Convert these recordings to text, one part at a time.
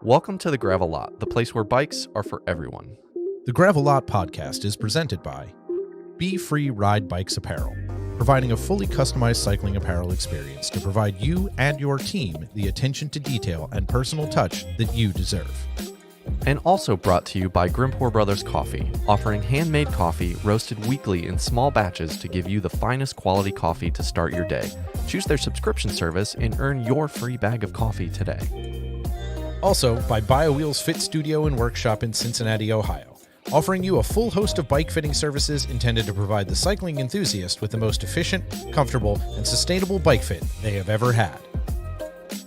Welcome to the Gravel Lot, the place where bikes are for everyone. The Gravel Lot podcast is presented by Be Free Ride Bikes Apparel, providing a fully customized cycling apparel experience to provide you and your team the attention to detail and personal touch that you deserve. And also brought to you by Grimpour Brothers Coffee, offering handmade coffee roasted weekly in small batches to give you the finest quality coffee to start your day. Choose their subscription service and earn your free bag of coffee today. Also by BioWheels Fit Studio and Workshop in Cincinnati, Ohio, offering you a full host of bike fitting services intended to provide the cycling enthusiast with the most efficient, comfortable, and sustainable bike fit they have ever had.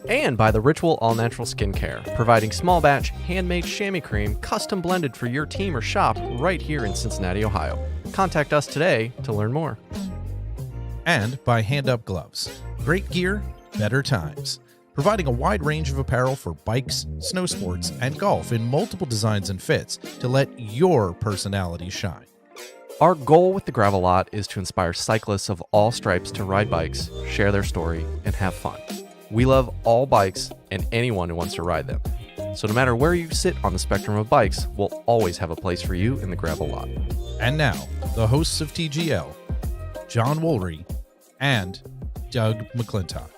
And by the Ritual All Natural Skincare, providing small batch, handmade chamois cream, custom blended for your team or shop right here in Cincinnati, Ohio. Contact us today to learn more. And by Hand Up Gloves. Great gear, better times. Providing a wide range of apparel for bikes, snow sports, and golf in multiple designs and fits to let your personality shine. Our goal with the Gravel Lot is to inspire cyclists of all stripes to ride bikes, share their story, and have fun. We love all bikes and anyone who wants to ride them. So no matter where you sit on the spectrum of bikes, we'll always have a place for you in the Gravel Lot. And now, the hosts of TGL, John Woolry and Doug McClintock.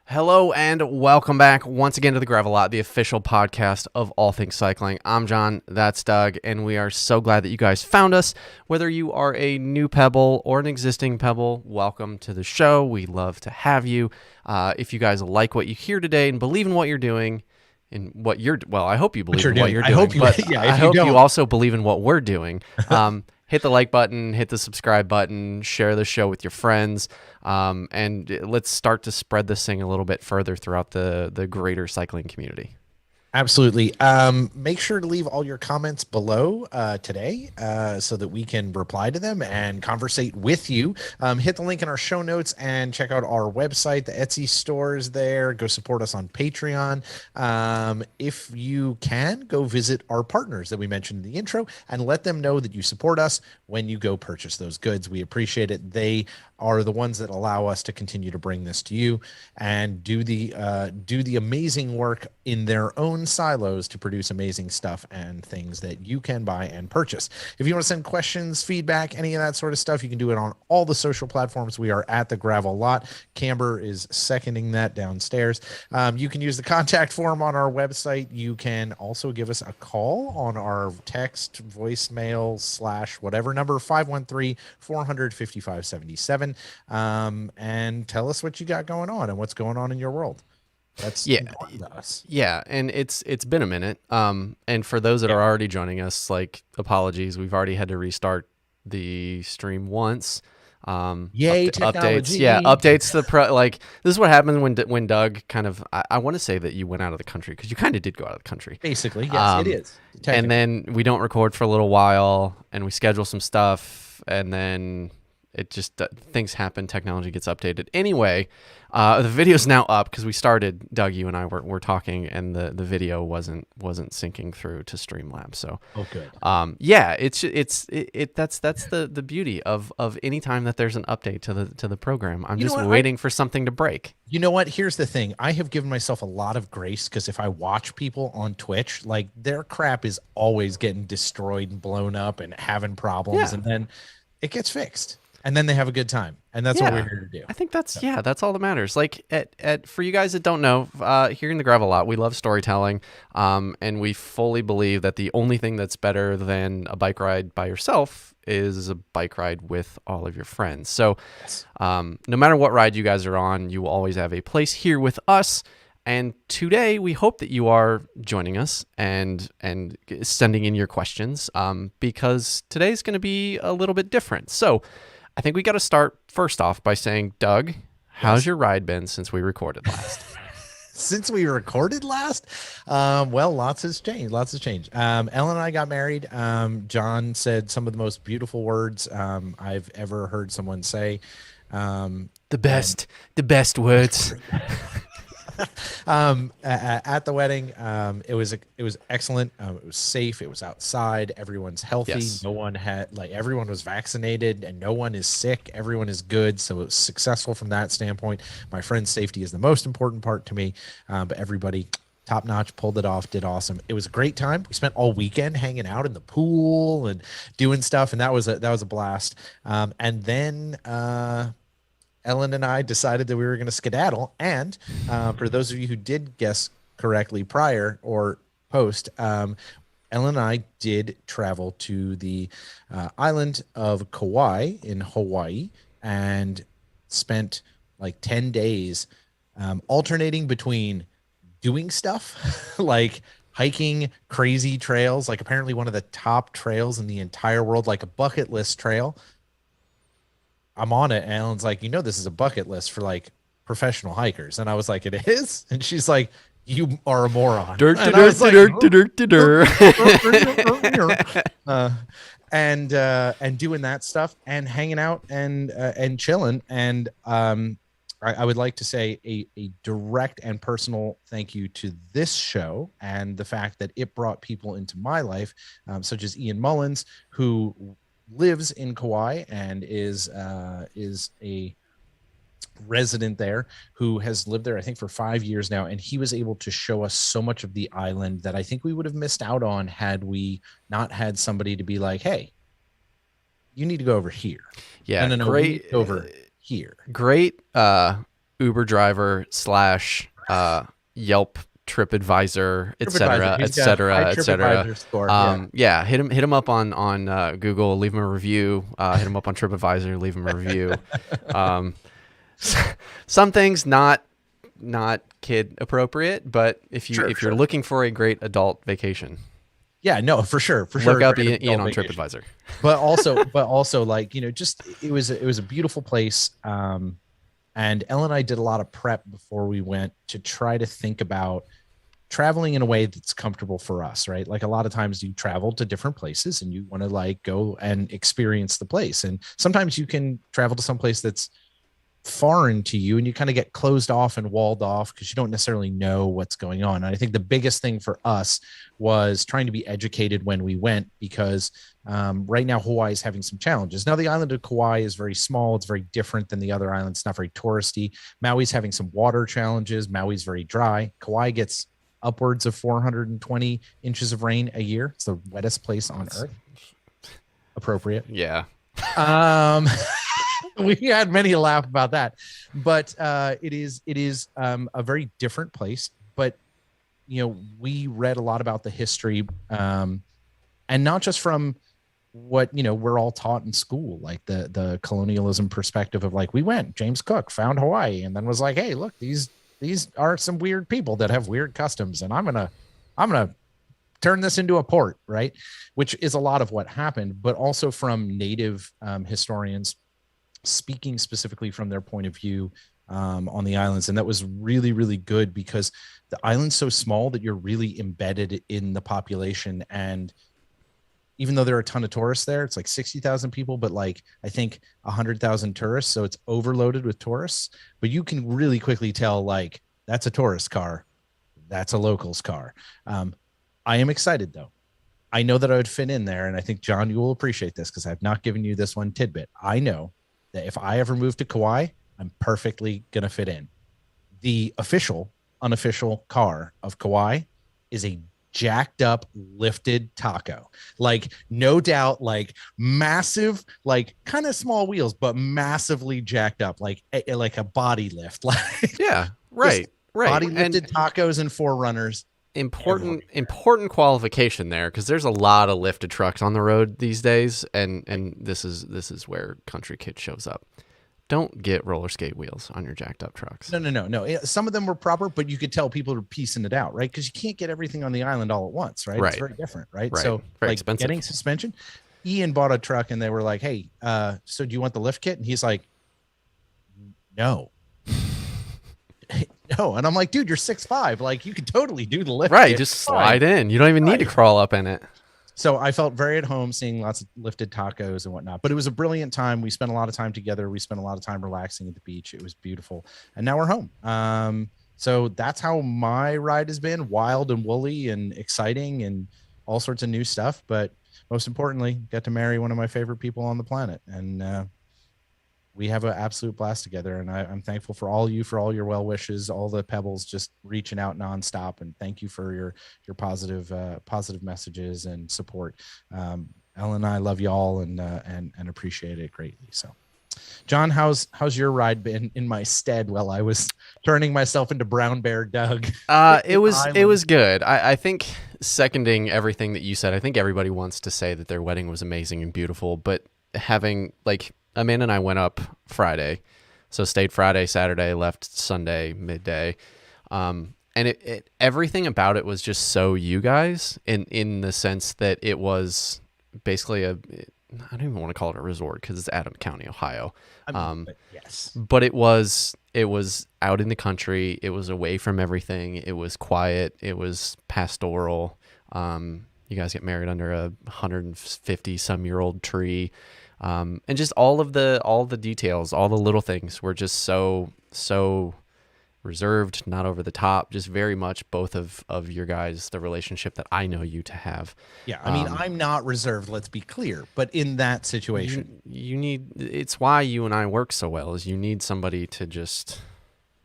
Hello and welcome back once again to the Gravel Lot, the official podcast of all things cycling. I'm John, that's Doug, and we are so glad that you guys found us. Whether you are a new Pebble or an existing Pebble, welcome to the show. We love to have you. If you guys like what you hear today and believe in what you're doing, I hope you believe in what you're doing, I hope you also believe in what we're doing. Hit the like button, hit the subscribe button, share the show with your friends, and let's start to spread this thing a little bit further throughout the greater cycling community. Absolutely. Make sure to leave all your comments below today so that we can reply to them and conversate with you. Hit the link in our show notes and check out our website. The Etsy store is there. Go support us on Patreon. If you can, go visit our partners that we mentioned in the intro and let them know that you support us when you go purchase those goods. We appreciate it. They are the ones that allow us to continue to bring this to you and do the amazing work in their own silos to produce amazing stuff and things that you can buy and purchase. If you want to send questions, feedback, any of that sort of stuff, you can do it on all the social platforms. We are at the Gravel Lot. Camber is seconding that downstairs. You can use the contact form on our website. You can also give us a call on our text, voicemail / whatever number, 513-400-5577. And tell us what you got going on and what's going on in your world. That's important to us. Yeah, and it's been a minute. And for those that are already joining us, apologies, we've already had to restart the stream once. Yay, technology. Updates. Yeah, updates to the this is what happened when Doug kind of I want to say that you went out of the country because you kind of did go out of the country. Basically, yes, it is. And then we don't record for a little while, and we schedule some stuff, and then it just things happen. Technology gets updated. Anyway, the video's now up because we started. Doug, you and I were talking, and the video wasn't syncing through to Streamlabs. So, good. Yeah, that's the beauty of any time that there's an update to the program. I'm just waiting for something to break. You know what? Here's the thing. I have given myself a lot of grace because if I watch people on Twitch, their crap is always getting destroyed and blown up and having problems, and then it gets fixed. And then they have a good time, and that's what we're here to do. I think that's all that matters. For you guys that don't know, here in the Gravel Lot, we love storytelling, and we fully believe that the only thing that's better than a bike ride by yourself is a bike ride with all of your friends. So, no matter what ride you guys are on, you will always have a place here with us. And today, we hope that you are joining us and sending in your questions, because today's going to be a little bit different. So, I think we got to start first off by saying, Doug, how's your ride been since we recorded last? Since we recorded last? Well, lots has changed. Ellen and I got married. John said some of the most beautiful words I've ever heard someone say. The best words. At the wedding. It was excellent. It was safe. It was outside. Everyone's healthy. Yes. No one had like everyone was vaccinated, and no one is sick. Everyone is good. So it was successful from that standpoint. My friend's safety is the most important part to me. But everybody top notch, pulled it off, did awesome. It was a great time. We spent all weekend hanging out in the pool and doing stuff, and that was a blast. And then Ellen and I decided that we were going to skedaddle. And for those of you who did guess correctly prior or post, Ellen and I did travel to the island of Kauai in Hawaii and spent like 10 days alternating between doing stuff like hiking crazy trails, like apparently one of the top trails in the entire world, like a bucket list trail. I'm on it. And Alan's like, this is a bucket list for like professional hikers. And I was like, it is? And she's like, you are a moron. Dirt, And I was like, and doing that stuff and hanging out and chilling. And I would like to say a direct and personal thank you to this show and the fact that it brought people into my life, such as Ian Mullins, who lives in Kauai and is a resident there, who has lived there I think for 5 years now, and he was able to show us so much of the island that I think we would have missed out on had we not had somebody to be like, hey, you need to go over here. Yeah, no, great over here. Great Uber driver / Yelp TripAdvisor, et cetera, et cetera, et cetera. Yeah, hit him up on Google, leave him a review. Hit him up on TripAdvisor, leave him a review. Some things not kid appropriate, but if you're looking for a great adult vacation, yeah, no, for sure. Look up Ian on TripAdvisor. But also, like, just it was a beautiful place. And Ellen and I did a lot of prep before we went to try to think about traveling in a way that's comfortable for us, right? Like a lot of times you travel to different places and you want to like go and experience the place. And sometimes you can travel to some place that's foreign to you and you kind of get closed off and walled off because you don't necessarily know what's going on. And I think the biggest thing for us was trying to be educated when we went, because right now Hawaii is having some challenges. Now the island of Kauai is very small. It's very different than the other islands. It's not very touristy. Maui's having some water challenges. Maui's very dry. Kauai gets upwards of 420 inches of rain a year. It's the wettest place on earth. Appropriate. Yeah. We had many a laugh about that, but it is a very different place. But we read a lot about the history, and not just from what we're all taught in school, like the colonialism perspective of like, we went, James Cook found Hawaii and then was like, hey, look, these are some weird people that have weird customs, and I'm gonna turn this into a port, right? Which is a lot of what happened, but also from native historians speaking specifically from their point of view on the islands. And that was really, really good, because the island's so small that you're really embedded in the population. And even though there are a ton of tourists there, it's like 60,000 people, but like, I think 100,000 tourists. So it's overloaded with tourists, but you can really quickly tell, like, that's a tourist car. That's a locals car. I am excited though. I know that I would fit in there. And I think, John, you will appreciate this, because I've not given you this one tidbit. I know that if I ever move to Kauai, I'm perfectly going to fit in. The unofficial car of Kauai is a jacked up lifted taco. Like, no doubt, like massive, like kind of small wheels, but massively jacked up, like a body lift. Like, yeah, right. Body lifted tacos and Forerunners. Important qualification there, because there's a lot of lifted trucks on the road these days, and this is where Country Kid shows up. Don't get roller skate wheels on your jacked up trucks. No. Some of them were proper, but you could tell people are piecing it out, right? Because you can't get everything on the island all at once, right? It's very different, right? So very like expensive. Getting suspension. Ian bought a truck and they were like, hey, so do you want the lift kit? And he's like, no. No, and I'm like, dude, you're 6'5", like you could totally do the lift. Right, just slide in. You don't even need to crawl up in it. So I felt very at home seeing lots of lifted tacos and whatnot. But it was a brilliant time. We spent a lot of time together. We spent a lot of time relaxing at the beach. It was beautiful. And now we're home. So that's how my ride has been, wild and woolly and exciting and all sorts of new stuff. But most importantly, got to marry one of my favorite people on the planet. And we have an absolute blast together. And I'm thankful for all you, for all your well wishes, all the pebbles just reaching out nonstop. And thank you for your positive messages and support. Ellen and I love y'all and appreciate it greatly. So John, how's your ride been in my stead while I was turning myself into Brown Bear Doug? It was good. I think seconding everything that you said, I think everybody wants to say that their wedding was amazing and beautiful, but having like Amanda and I went up Friday, so stayed Friday, Saturday, left Sunday midday, and it everything about it was just so you guys in the sense that it was basically I don't even want to call it a resort because it's Adams County, Ohio. But yes, But it was out in the country. It was away from everything. It was quiet. It was pastoral. You guys get married under a 150 some year old tree, and just all the details, all the little things were just so reserved, not over the top. Just very much both of your guys, the relationship that I know you to have. yeah. I mean, I'm not reserved. Let's be clear. But in that situation, You need, it's why you and I work so well, is you need somebody to just,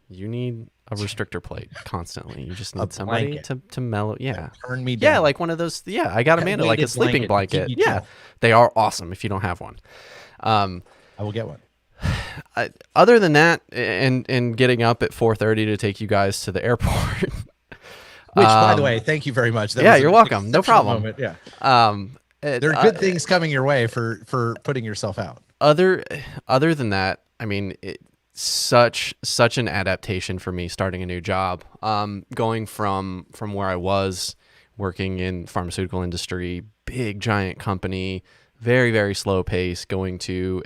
you need a restrictor plate constantly. You just need somebody blanket. to mellow. Yeah. Turn me down. Yeah. Like one of those. Yeah. I got Amanda like a weighted sleeping blanket to keep blanket. you Yeah. chill. They are awesome if you don't have one. I will get one. Other than that, and getting up at 4:30 to take you guys to the airport. Which, by the way, thank you very much. That Yeah, was you're an welcome. No exceptional problem. moment. Yeah. There are good things coming your way for putting yourself out. Other than that, I mean, such an adaptation for me starting a new job. Going from where I was working in pharmaceutical industry, big giant company, very very slow pace, going to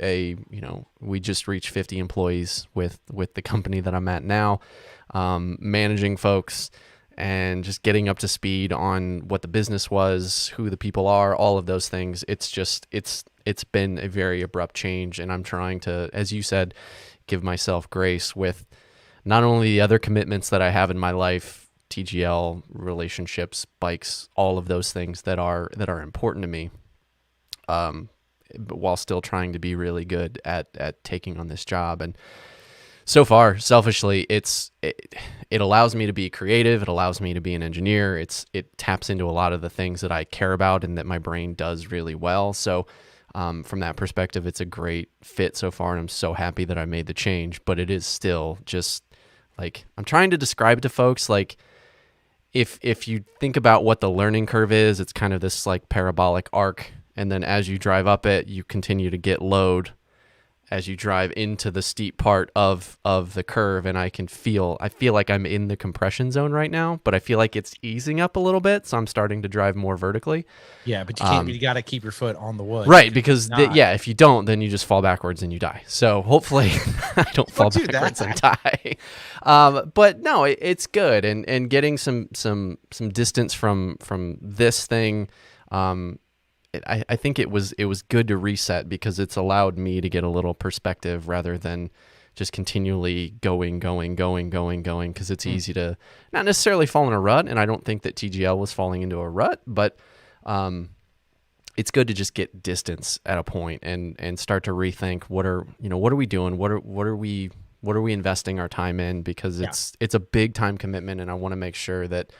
we just reached 50 employees with the company that I'm at now, managing folks and just getting up to speed on what the business was, who the people are, all of those things. It's been a very abrupt change, and I'm trying to, as you said, give myself grace with not only the other commitments that I have in my life, TGL, relationships, bikes, all of those things that are important to me, but while still trying to be really good at taking on this job. And so far, selfishly, it allows me to be creative. It allows me to be an engineer. It taps into a lot of the things that I care about and that my brain does really well. So from that perspective, it's a great fit so far, and I'm so happy that I made the change. But it is still just like, I'm trying to describe to folks, like, if you think about what the learning curve is, it's kind of this like parabolic arc, and then as you drive up it, you continue to get load as you drive into the steep part of the curve. And I feel like I'm in the compression zone right now, but I feel like it's easing up a little bit, so I'm starting to drive more vertically. Yeah, but you can't. You got to keep your foot on the wood, Right? Because if you don't, then you just fall backwards and you die. So hopefully, I don't fall backwards and die. But no, it's good, and getting some distance from this thing. I think it was good to reset, because it's allowed me to get a little perspective rather than just continually going, because it's easy to not necessarily fall in a rut. And I don't think that TGL was falling into a rut, but it's good to just get distance at a point and start to rethink what are we doing? What are we investing our time in? Because it's a big time commitment, and I want to make sure that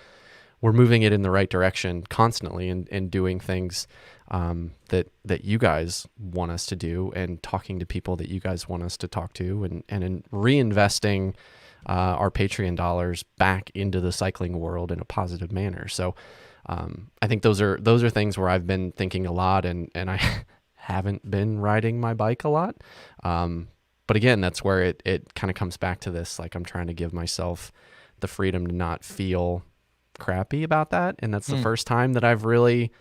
we're moving it in the right direction constantly, and doing things that you guys want us to do, and talking to people that you guys want us to talk to, and in reinvesting our Patreon dollars back into the cycling world in a positive manner. So I think those are things where I've been thinking a lot, and I haven't been riding my bike a lot. But again, that's where it kind of comes back to this, like, I'm trying to give myself the freedom to not feel crappy about that. And that's the first time that I've really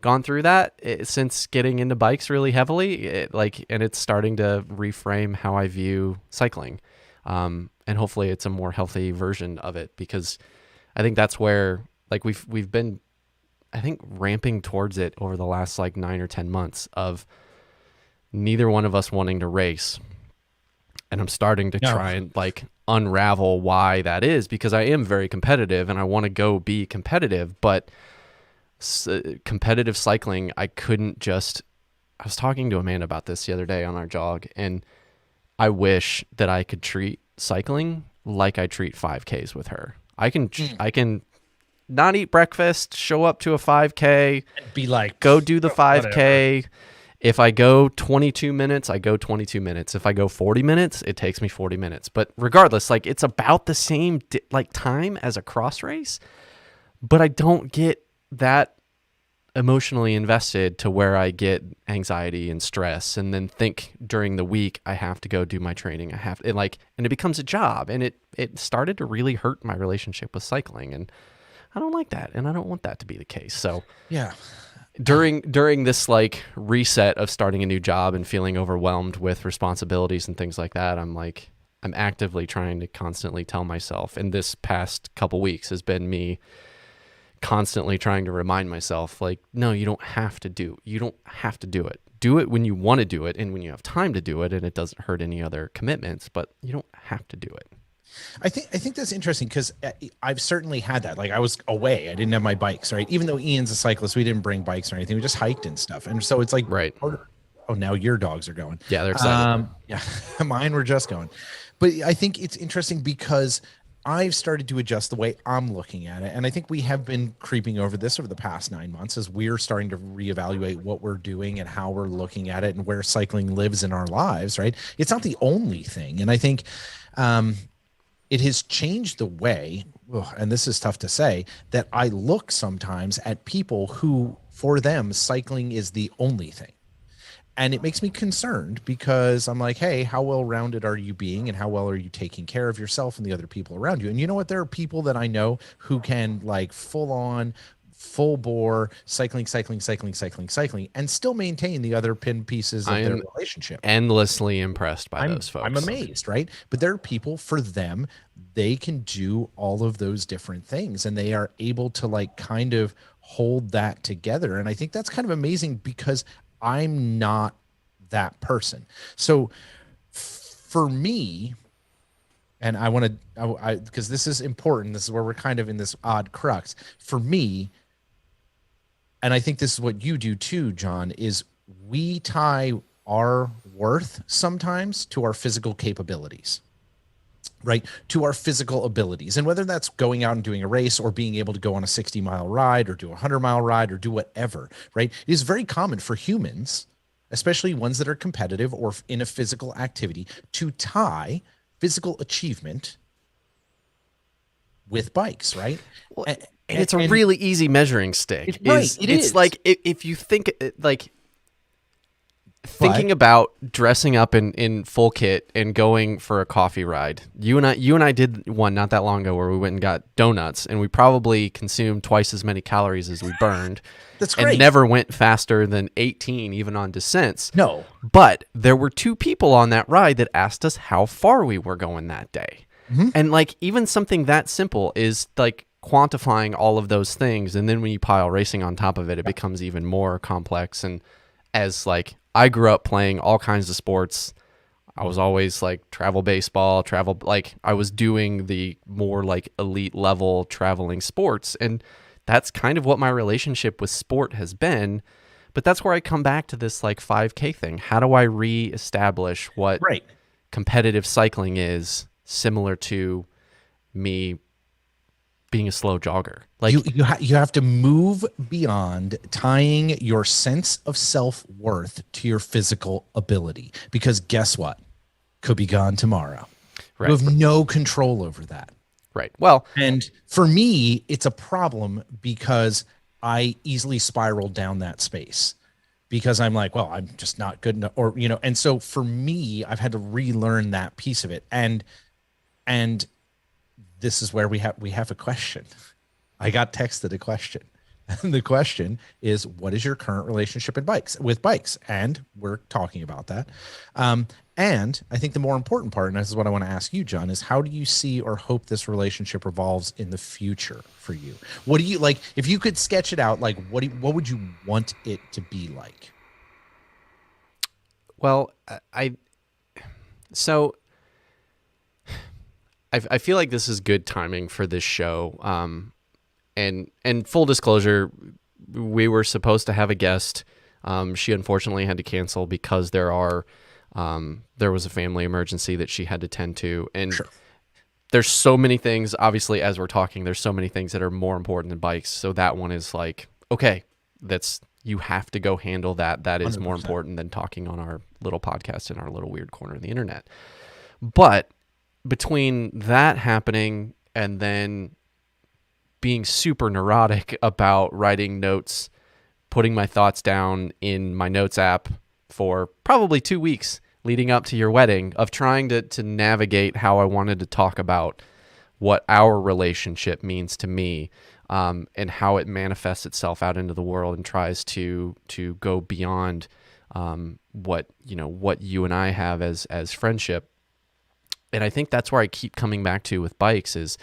gone through that since getting into bikes really heavily, and it's starting to reframe how I view cycling. And hopefully it's a more healthy version of it, because I think that's where, like, we've been, I think, ramping towards it over the last like 9 or 10 months of neither one of us wanting to race. And I'm starting to try and like unravel why that is, because I am very competitive and I want to go be competitive, but competitive cycling, I was talking to Amanda about this the other day on our jog, and I wish that I could treat cycling like I treat 5Ks with her. I can not eat breakfast, show up to a 5K, Be like, go do the whatever. 5K. If I go 22 minutes, I go 22 minutes. If I go 40 minutes, it takes me 40 minutes. But regardless, like, it's about the same like time as a cross race, but I don't get that emotionally invested to where I get anxiety and stress and then think during the week I have to go do my training. And it becomes a job, and it started to really hurt my relationship with cycling, and I don't like that, and I don't want that to be the case. So Yeah. during this like reset of starting a new job and feeling overwhelmed with responsibilities and things like that, I'm actively trying to constantly tell myself, and this past couple weeks has been me constantly trying to remind myself, like, no, you don't have to do it. Do it when you want to do it and when you have time to do it, and it doesn't hurt any other commitments, but you don't have to do it. I think that's interesting, because I've certainly had that. Like, I was away, I didn't have my bikes, right? Even though Ian's a cyclist, we didn't bring bikes or anything. We just hiked and stuff. And so it's like, Right. oh, now your dogs are going. Yeah, they're excited. Yeah, mine were just going. But I think it's interesting because I've started to adjust the way I'm looking at it. And I think we have been creeping over this over the past 9 months as we're starting to reevaluate what we're doing and how we're looking at it and where cycling lives in our lives, right? It's not the only thing. And I think it has changed the way, and this is tough to say, that I look sometimes at people who, for them, cycling is the only thing. And it makes me concerned, because I'm like, hey, how well-rounded are you being, and how well are you taking care of yourself and the other people around you? And you know what? There are people that I know who can, like, full bore cycling, and still maintain the other pin pieces of their relationship. Endlessly impressed by those folks. I'm amazed, right? But there are people, for them, they can do all of those different things, and they are able to, like, kind of hold that together. And I think that's kind of amazing, because I'm not that person. So for me, and I want to, because this is important, this is where we're kind of in this odd crux. For me, and I think this is what you do too, John, is we tie our worth sometimes to our physical capabilities, right? To our physical abilities. And whether that's going out and doing a race, or being able to go on a 60-mile ride, or do a 100-mile ride, or do whatever, right? It is very common for humans, especially ones that are competitive or in a physical activity, to tie physical achievement with bikes, right? Well, and it's a really easy measuring stick. It's like, if you think, like, thinking about dressing up in full kit and going for a coffee ride. You and I did one not that long ago where we went and got donuts, and we probably consumed twice as many calories as we burned. That's great. And never went faster than 18, even on descents. No. But there were two people on that ride that asked us how far we were going that day. Mm-hmm. And, like, even something that simple is, like, quantifying all of those things. And then when you pile racing on top of it, it becomes even more complex. And as, like, I grew up playing all kinds of sports. I was always, like, travel baseball, like, I was doing the more, like, elite level traveling sports. And that's kind of what my relationship with sport has been. But that's where I come back to this, like, 5K thing. How do I reestablish what competitive cycling is, similar to me being a slow jogger? Like, you have to move beyond tying your sense of self-worth to your physical ability, because guess what? Could be gone tomorrow. Right. You have no control over that. Right. Well, and for me, it's a problem, because I easily spiral down that space, because I'm like, well, I'm just not good enough, or, you know, and so for me, I've had to relearn that piece of it. And this is where we have a question. I got texted a question. And the question is, what is your current relationship with bikes? And we're talking about that. And I think the more important part, and this is what I want to ask you, John, is how do you see or hope this relationship evolves in the future for you? What do you, like, if you could sketch it out, like, what would you want it to be like? Well, so I feel like this is good timing for this show. And full disclosure, we were supposed to have a guest. She unfortunately had to cancel because there was a family emergency that she had to tend to, and Sure. there's so many things. Obviously, as we're talking, there's so many things that are more important than bikes. So that one is like, okay, you have to go handle that. That is more 100%. important than talking on our little podcast in our little weird corner of the internet. But between that happening and then being super neurotic about writing notes, putting my thoughts down in my notes app for probably 2 weeks leading up to your wedding, of trying to navigate how I wanted to talk about what our relationship means to me, and how it manifests itself out into the world and tries to go beyond what you and I have as friendship. And I think that's where I keep coming back to with bikes is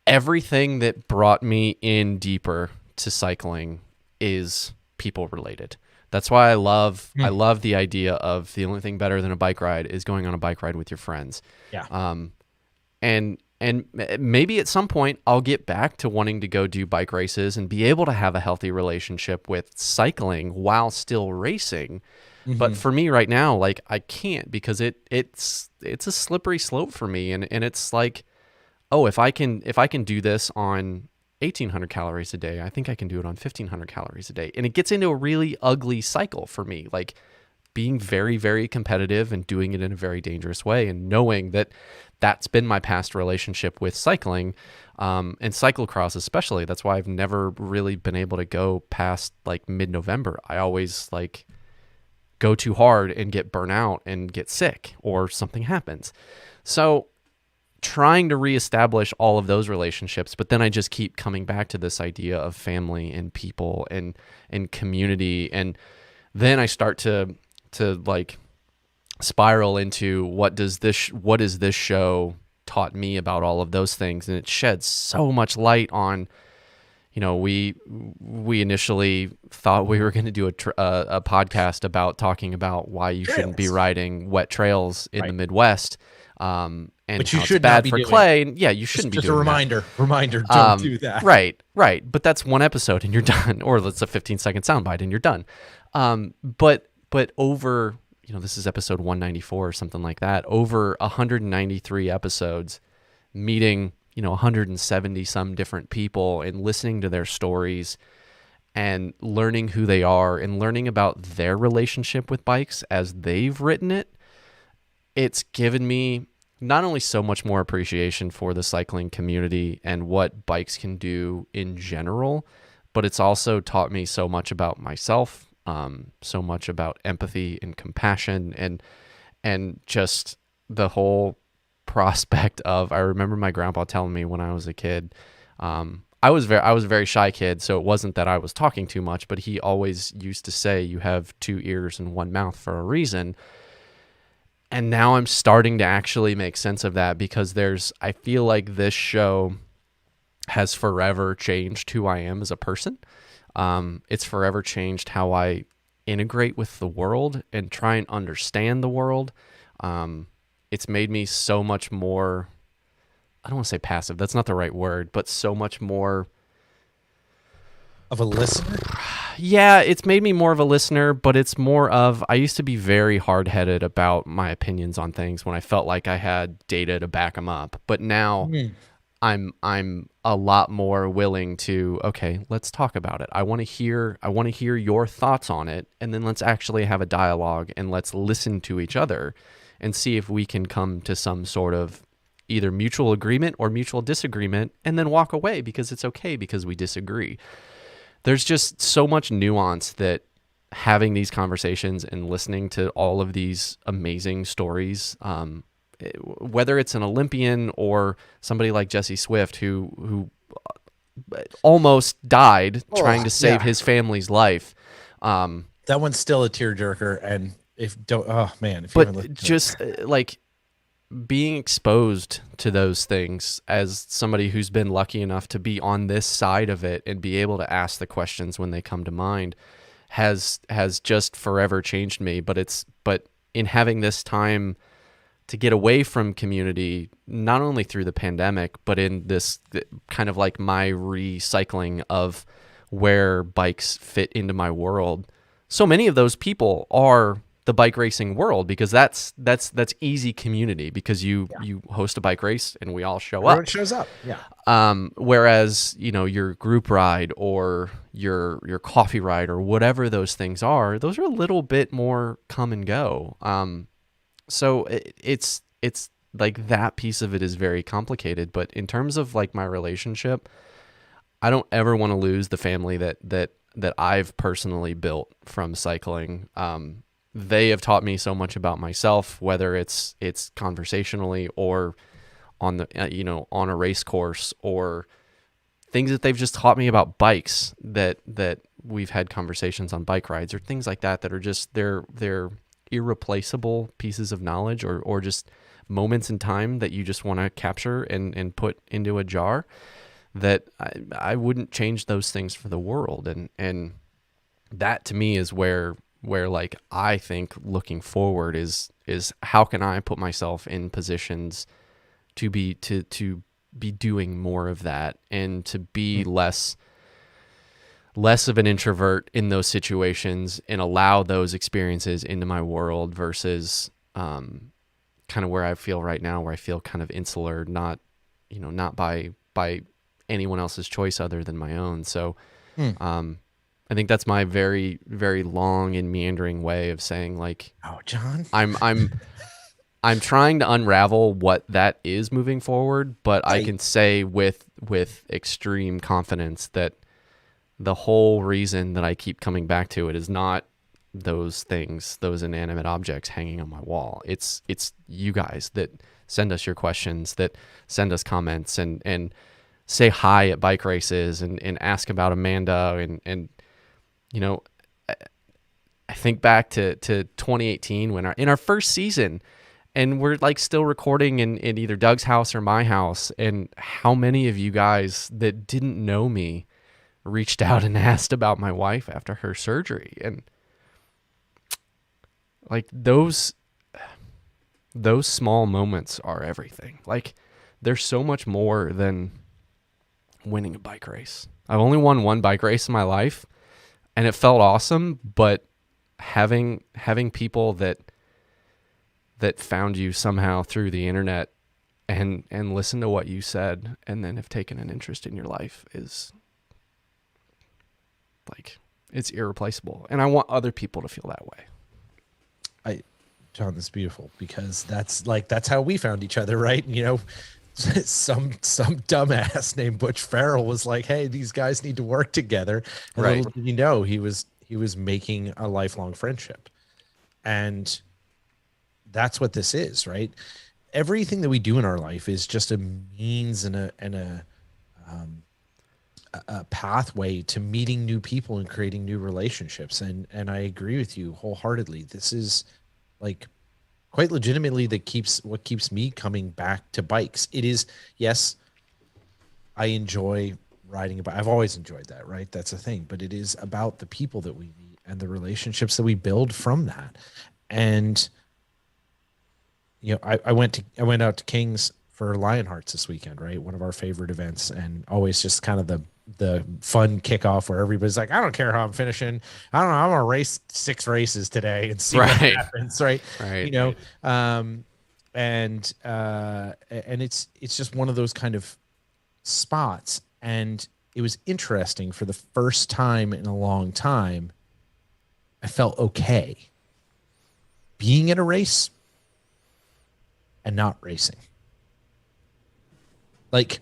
everything that brought me in deeper to cycling is people related. That's why I love the idea of the only thing better than a bike ride is going on a bike ride with your friends. Yeah. And maybe at some point I'll get back to wanting to go do bike races and be able to have a healthy relationship with cycling while still racing. But for me right now, like I can't, because it's a slippery slope for me, and it's like, oh, if I can do this on 1,800 calories a day, I think I can do it on 1,500 calories a day. And it gets into a really ugly cycle for me, like being very, very competitive and doing it in a very dangerous way, and knowing that that's been my past relationship with cycling, and cyclocross especially. That's why I've never really been able to go past like mid-November. I always like go too hard and get burnt out and get sick or something happens. So trying to reestablish all of those relationships, but then I just keep coming back to this idea of family and people and community, and then I start to like spiral into what is this show taught me about all of those things. And it sheds so much light on, we initially thought we were going to do a podcast about talking about why you shouldn't be riding wet trails in the Midwest, and But you how should it's bad not be for doing clay. And yeah, you shouldn't be Just a doing that. reminder, don't do that. Right. But that's one episode and you're done, or that's a 15-second soundbite and you're done. But over, this is episode 194 or something like that. Over 193 episodes, meeting 170 some different people and listening to their stories and learning who they are and learning about their relationship with bikes as they've written it. It's given me not only so much more appreciation for the cycling community and what bikes can do in general, but it's also taught me so much about myself, so much about empathy and compassion, and just the whole prospect of, I remember my grandpa telling me when I was a kid, I was a very shy kid, so it wasn't that I was talking too much, but he always used to say, you have 2 ears and 1 mouth for a reason. And now I'm starting to actually make sense of that, because I feel like this show has forever changed who I am as a person. It's forever changed how I integrate with the world and try and understand the world. It's made me so much more, I don't want to say passive, that's not the right word, but so much more Of a listener? Yeah, it's made me more of a listener, but it's more of, I used to be very hard-headed about my opinions on things when I felt like I had data to back them up. But now I'm a lot more willing to, okay, let's talk about it. I want to hear your thoughts on it, and then let's actually have a dialogue and let's listen to each other and see if we can come to some sort of either mutual agreement or mutual disagreement, and then walk away because it's okay because we disagree. There's just so much nuance that having these conversations and listening to all of these amazing stories, whether it's an Olympian or somebody like Jesse Swift who almost died trying to save his family's life. That one's still a tearjerker, and if you but just like being exposed to those things as somebody who's been lucky enough to be on this side of it and be able to ask the questions when they come to mind has just forever changed me. But in having this time to get away from community, not only through the pandemic, but in this kind of like my recycling of where bikes fit into my world. So many of those people are the bike racing world because that's easy community because you host a bike race and we all show Everyone up. shows up. Yeah. Whereas your group ride or your coffee ride or whatever those things are, those are a little bit more come and go. So it's like that piece of it is very complicated. But in terms of like my relationship, I don't ever want to lose the family that I've personally built from cycling. They have taught me so much about myself, whether it's conversationally or on the on a race course, or things that they've just taught me about bikes that we've had conversations on bike rides or things like that are just they're irreplaceable pieces of knowledge or just moments in time that you just want to capture and put into a jar that I wouldn't change those things for the world. And that to me is where like I think looking forward is how can I put myself in positions to be doing more of that and to be less of an introvert in those situations and allow those experiences into my world versus kind of where I feel right now, where I feel kind of insular, not by anyone else's choice other than my own. So I think that's my very, very long and meandering way of saying, like, Oh, John. I'm trying to unravel what that is moving forward, but I Right. can say with extreme confidence that the whole reason that I keep coming back to it is not those things, those inanimate objects hanging on my wall. It's you guys that send us your questions, that send us comments and say hi at bike races and ask about Amanda and I think back to 2018 when in our first season, and we're like still recording in either Doug's house or my house, and how many of you guys that didn't know me reached out and asked about my wife after her surgery. And like those small moments are everything. Like there's so much more than winning a bike race. I've only won one bike race in my life and it felt awesome, but having people that found you somehow through the internet and listen to what you said and then have taken an interest in your life is like, it's irreplaceable. And I want other people to feel that way. John, that's beautiful because that's how we found each other, right? Some dumbass named Butch Farrell was like, "Hey, these guys need to work together." And Right. little did you know, he was making a lifelong friendship, and that's what this is, right? Everything that we do in our life is just a means and a pathway to meeting new people and creating new relationships. And I agree with you wholeheartedly. This is like quite legitimately what keeps me coming back to bikes. It is, yes, I enjoy riding a bike. I've always enjoyed that, right? That's a thing. But it is about the people that we meet and the relationships that we build from that. And I went out to King's for Lionhearts this weekend, right? One of our favorite events, and always just kind of the fun kickoff where everybody's like, I don't care how I'm finishing. I don't know. I'm gonna race 6 races today and see what Right. happens, right? Right. And it's just one of those kind of spots. And it was interesting, for the first time in a long time, I felt okay being in a race and not racing. Like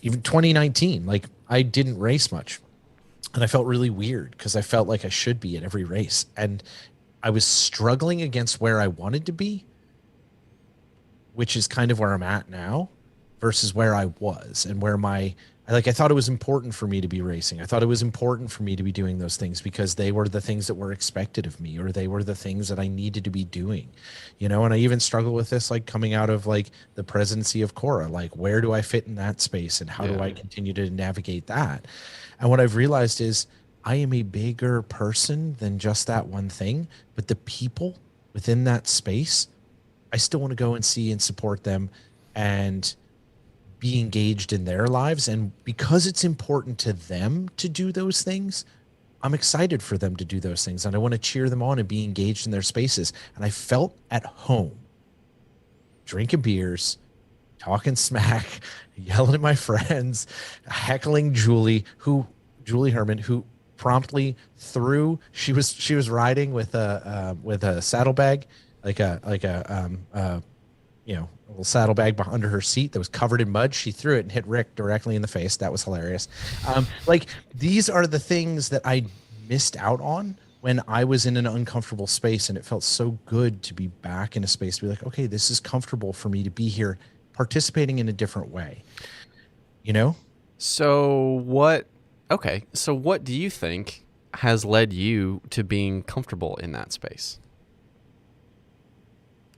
even 2019, like I didn't race much and I felt really weird because I felt like I should be at every race. And I was struggling against where I wanted to be, which is kind of where I'm at now versus where I was and where I thought it was important for me to be racing. I thought it was important for me to be doing those things because they were the things that were expected of me, or they were the things that I needed to be doing, and I even struggle with this, like coming out of like the presidency of Cora, like where do I fit in that space and how do I continue to navigate that? And what I've realized is I am a bigger person than just that one thing, but the people within that space I still want to go and see and support them and be engaged in their lives. And because it's important to them to do those things, I'm excited for them to do those things. And I want to cheer them on and be engaged in their spaces. And I felt at home drinking beers, talking smack, yelling at my friends, heckling Julie Herman, who promptly threw. She was riding with a saddlebag, a little saddlebag under her seat that was covered in mud. She threw it and hit Rick directly in the face. That was hilarious. Like these are the things that I missed out on when I was in an uncomfortable space, and it felt so good to be back in a space to be like, okay, this is comfortable for me to be here participating in a different way, you know? So what? Okay. So what do you think has led you to being comfortable in that space?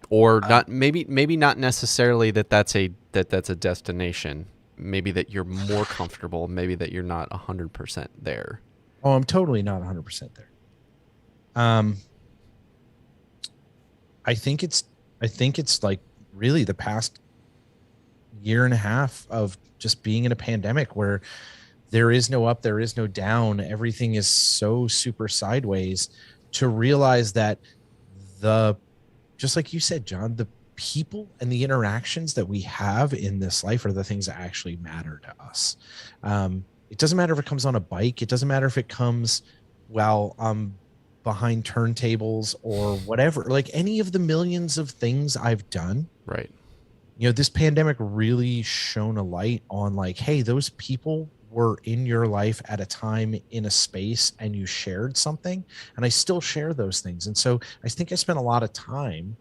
Or not? Maybe not necessarily that's a destination. Maybe that you're more comfortable. Maybe that you're not 100% there. Oh, I'm totally not 100% there. Um, I think it's like really the past year and a half of just being in a pandemic where there is no up, there is no down. Everything is so super sideways, to realize that the, just like you said, John, the people and the interactions that we have in this life are the things that actually matter to us. It doesn't matter if it comes on a bike. It doesn't matter if it comes while I'm behind turntables or whatever, like any of the millions of things I've done. Right. This pandemic really shone a light on like, hey, those people were in your life at a time in a space and you shared something, and I still share those things. And so I think I spent a lot of time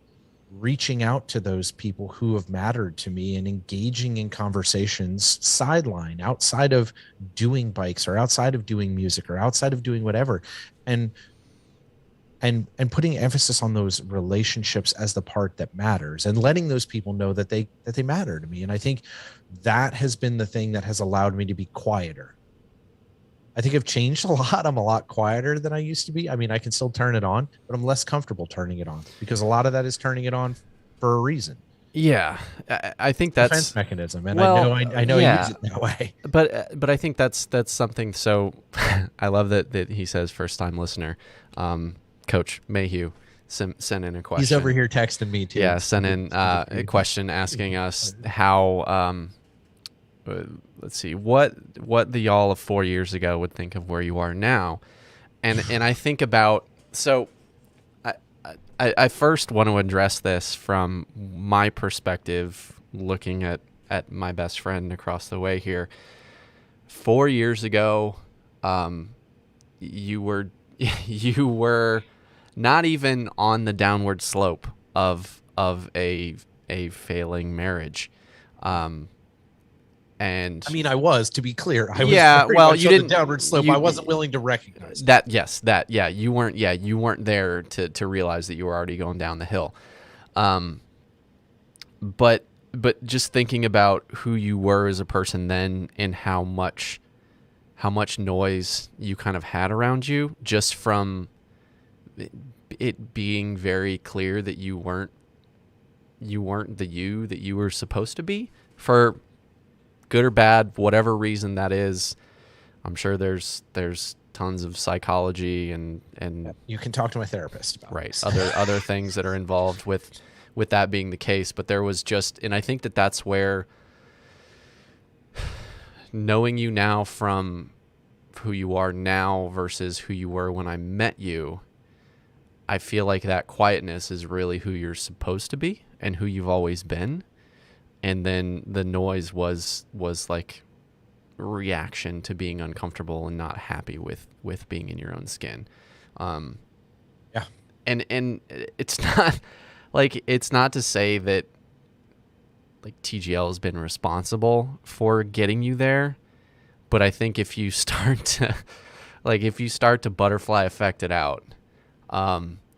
reaching out to those people who have mattered to me and engaging in conversations sideline, outside of doing bikes or outside of doing music or outside of doing whatever, and putting emphasis on those relationships as the part that matters, and letting those people know that they matter to me. And I think that has been the thing that has allowed me to be quieter. I think I've changed a lot. I'm a lot quieter than I used to be. I mean, I can still turn it on, but I'm less comfortable turning it on, because a lot of that is turning it on for a reason. Yeah, I think that's Defense mechanism, and well. I know I Yeah, use it that way. but I think that's something. So I love that he says first time listener. Coach Mayhew sent in a question. He's over here texting me too. Yeah, sent in a question asking us how. Let's see what the y'all of 4 years ago would think of where you are now, and I think about, so I first want to address this from my perspective, looking at my best friend across the way here. 4 years ago, you were you were not even on the downward slope of a failing marriage. And I mean, I was, to be clear, I was yeah, very well, much you on the didn't. downward slope. I wasn't willing to recognize that. Yes, that. Yeah, you weren't. Yeah, you weren't there to realize that you were already going down the hill. But just thinking about who you were as a person then, and how much noise you kind of had around you, just from it being very clear that you weren't the you that you were supposed to be, for good or bad, whatever reason that is. I'm sure there's tons of psychology and you can talk to my therapist about right this. other things that are involved with that being the case. But there was just, and I think that's where, knowing you now from who you are now versus who you were when I met you, I feel like that quietness is really who you're supposed to be and who you've always been. And then the noise was like reaction to being uncomfortable and not happy with being in your own skin. Yeah. And it's not like, it's not to say that like TGL has been responsible for getting you there, but I think if you start to butterfly effect it out,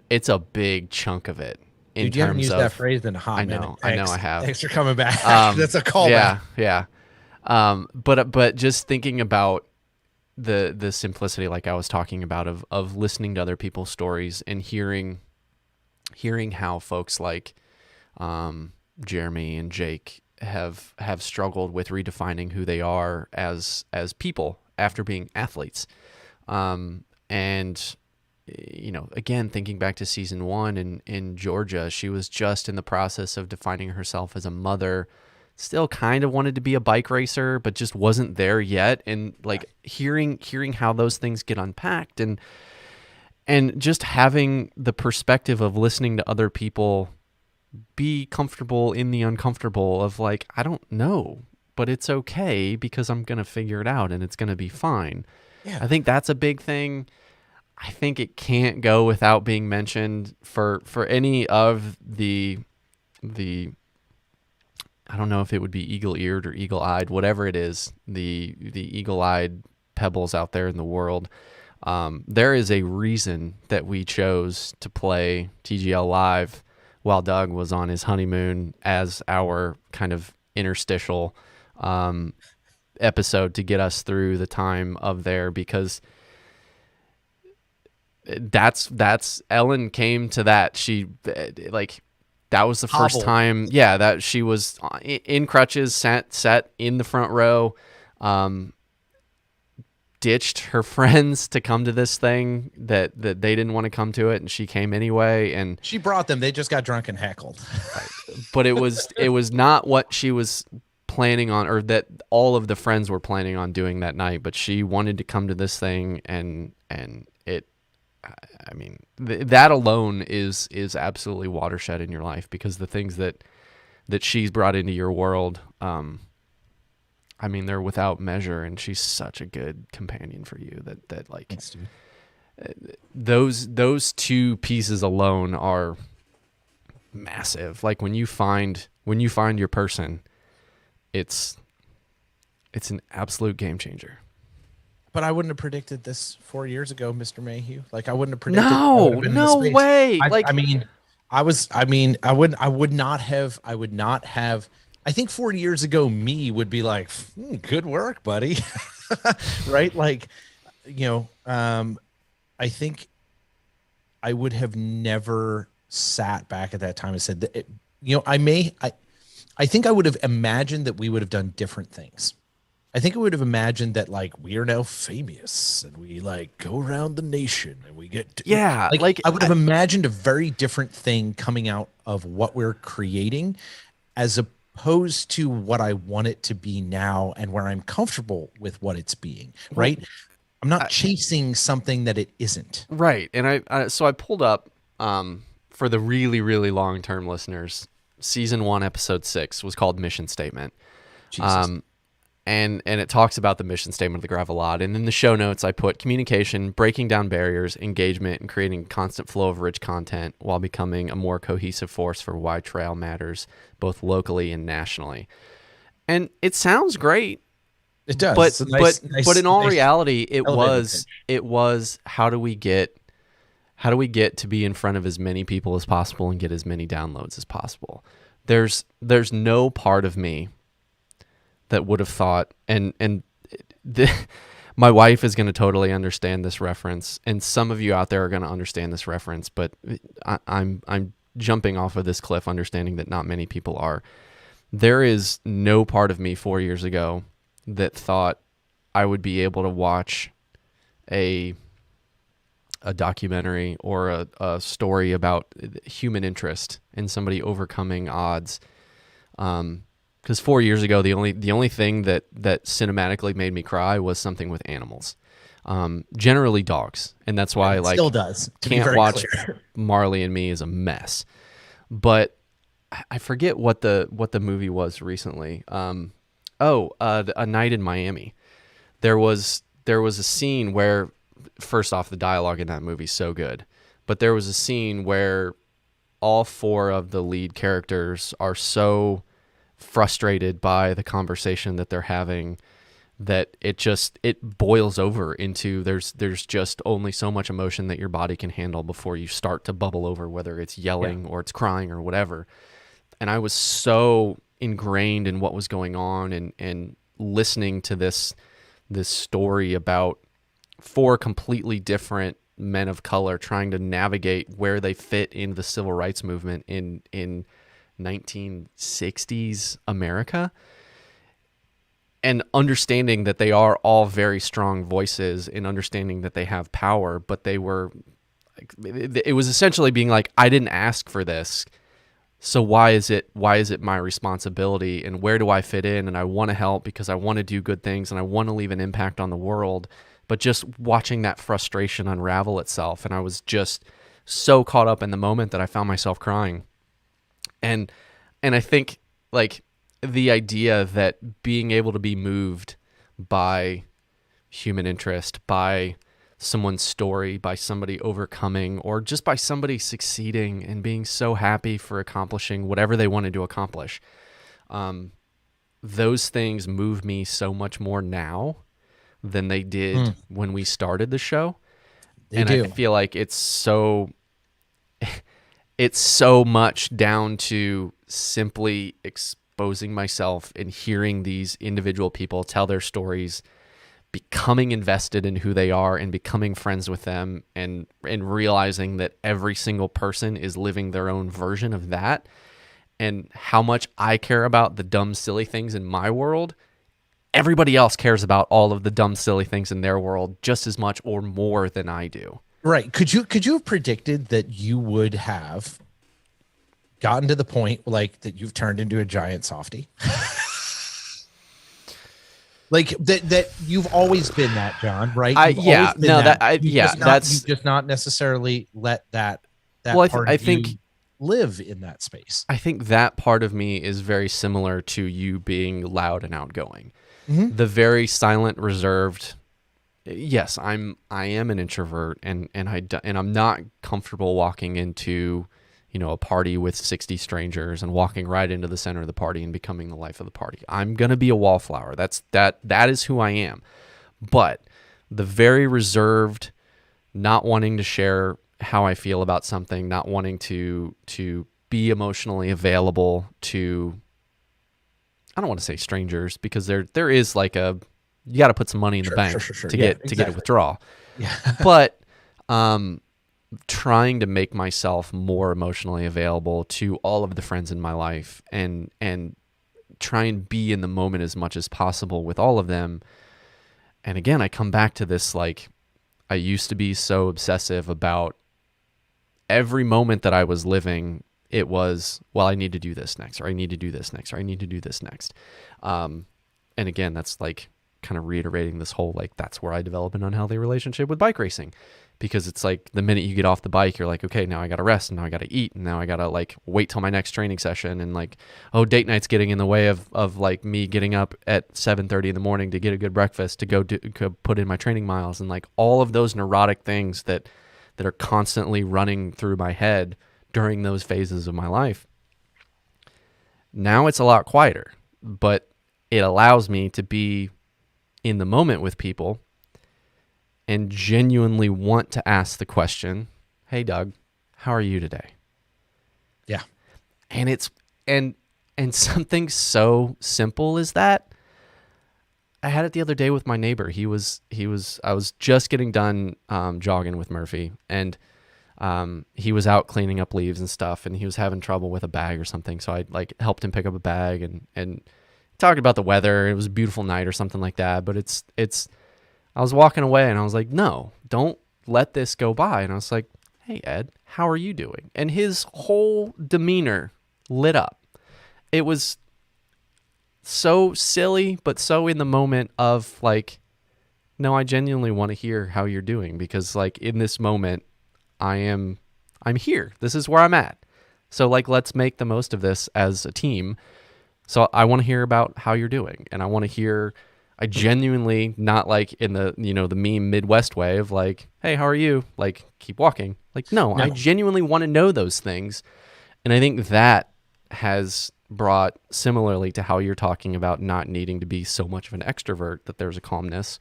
it's a big chunk of it. Dude, you haven't used that phrase in a hot minute. I know I have. Thanks for coming back. That's a callback. Yeah. But just thinking about the simplicity, like I was talking about, of listening to other people's stories and hearing how folks like Jeremy and Jake have struggled with redefining who they are as people after being athletes. And again, thinking back to season one in Georgia, she was just in the process of defining herself as a mother, still kind of wanted to be a bike racer, but just wasn't there yet. And like hearing how those things get unpacked and just having the perspective of listening to other people be comfortable in the uncomfortable of like, I don't know, but it's okay because I'm going to figure it out and it's going to be fine. Yeah. I think that's a big thing. I think it can't go without being mentioned for any of the I don't know if it would be eagle-eared or eagle-eyed, whatever it is, the eagle-eyed pebbles out there in the world. There is a reason that we chose to play TGL Live while Doug was on his honeymoon as our kind of interstitial episode to get us through the time of there, because that's Ellen came to that. She like that was the first time, that she was in crutches, sat in the front row, ditched her friends to come to this thing that they didn't want to come to it, and she came anyway. And she brought them. They just got drunk and heckled. But it was not what she was planning on, or that all of the friends were planning on doing that night. But she wanted to come to this thing, and it. I mean, that alone is absolutely watershed in your life, because the things that she's brought into your world, I mean, they're without measure, and she's such a good companion for you that like, thanks, dude. Those two pieces alone are massive. Like when you find your person, it's an absolute game changer. But I wouldn't have predicted this 4 years ago, Mr. Mayhew. Like I wouldn't have predicted. No way. I would not have. I think 4 years ago, me would be like, good work, buddy. Right? Like, I think I would have never sat back at that time and said that, I think I would have imagined that we would have done different things. I think I would have imagined that like we are now famous and we like go around the nation and we get like I would have imagined a very different thing coming out of what we're creating, as opposed to what I want it to be now and where I'm comfortable with what it's being. Right. I'm not chasing something that it isn't. Right. And so I pulled up for the really, really long-term listeners, season 1, episode 6 was called Mission Statement. Jesus. And it talks about the mission statement of the Gravelot. And in the show notes, I put communication, breaking down barriers, engagement, and creating a constant flow of rich content while becoming a more cohesive force for why trail matters, both locally and nationally. And it sounds great. It does. But in all reality, it was how do we get to be in front of as many people as possible and get as many downloads as possible? There's no part of me that would have thought, my wife is going to totally understand this reference, and some of you out there are going to understand this reference, but I'm jumping off of this cliff understanding that not many people are. There is no part of me 4 years ago that thought I would be able to watch a documentary or a story about human interest in somebody overcoming odds. Because 4 years ago, the only thing that cinematically made me cry was something with animals, generally dogs, and that's why still does. Can't watch Marley and Me is a mess. But I forget what the movie was recently. A Night in Miami. There was a scene where, first off, the dialogue in that movie is so good, but there was a scene where all 4 of the lead characters are so frustrated by the conversation that they're having that it boils over into there's just only so much emotion that your body can handle before you start to bubble over, whether it's yelling or it's crying or whatever. And I was so ingrained in what was going on and listening to this story about 4 completely different men of color trying to navigate where they fit in the civil rights movement in 1960s America, and understanding that they are all very strong voices and understanding that they have power, but they were like, it was essentially being like, I didn't ask for this. So why is it my responsibility, and where do I fit in? And I want to help because I want to do good things and I want to leave an impact on the world. But just watching that frustration unravel itself, and I was just so caught up in the moment that I found myself crying. And I think like the idea that being able to be moved by human interest, by someone's story, by somebody overcoming, or just by somebody succeeding and being so happy for accomplishing whatever they wanted to accomplish. Those things move me so much more now than they did when we started the show. They And do. I feel like it's so much down to simply exposing myself and hearing these individual people tell their stories, becoming invested in who they are and becoming friends with them, and realizing that every single person is living their own version of that, and how much I care about the dumb, silly things in my world. Everybody else cares about all of the dumb, silly things in their world just as much or more than I do. Right. Could you have predicted that you would have gotten to the point like that you've turned into a giant softie? Like that you've always been that, John, right? You've always been you've just not necessarily let that Well, part I of think you live in that space. I think that part of me is very similar to you being loud and outgoing. The very silent, reserved. Yes, I am an introvert, and I'm not comfortable walking into, a party with 60 strangers and walking right into the center of the party and becoming the life of the party. I'm going to be a wallflower. That is who I am. But the very reserved, not wanting to share how I feel about something, not wanting to be emotionally available to, I don't want to say strangers, because there is like you got to put some money in the bank to get a withdrawal. Yeah. But trying to make myself more emotionally available to all of the friends in my life, and try and be in the moment as much as possible with all of them. And again, I come back to this, like, I used to be so obsessive about every moment that I was living. It was, well, I need to do this next, or I need to do this next, or I need to do this next. And again, that's like kind of reiterating this whole, like, that's where I develop an unhealthy relationship with bike racing, because it's like the minute you get off the bike, you're like, okay, now I got to rest, and now I got to eat, and now I got to like wait till my next training session. And like, oh, date night's getting in the way of like me getting up at 7:30 in the morning to get a good breakfast, to go put in my training miles, and like all of those neurotic things that are constantly running through my head during those phases of my life. Now it's a lot quieter, but it allows me to be in the moment with people and genuinely want to ask the question, hey, Doug, how are you today? Yeah. And it's, and something so simple as that. I had it the other day with my neighbor. I was just getting done jogging with Murphy, and he was out cleaning up leaves and stuff, and he was having trouble with a bag or something. So I like helped him pick up a bag and talked about the weather. It was a beautiful night or something like that. But I was walking away, and I was like, no, don't let this go by. And I was like, hey, Ed, how are you doing? And his whole demeanor lit up. It was so silly, but so in the moment of like, no, I genuinely want to hear how you're doing, because like in this moment, I'm here. This is where I'm at. So like, let's make the most of this as a team. So I want to hear about how you're doing, and I genuinely, not like in the, the meme Midwest way of like, hey, how are you? Like, keep walking. Like, no, I genuinely want to know those things. And I think that has brought, similarly to how you're talking about not needing to be so much of an extrovert, that there's a calmness.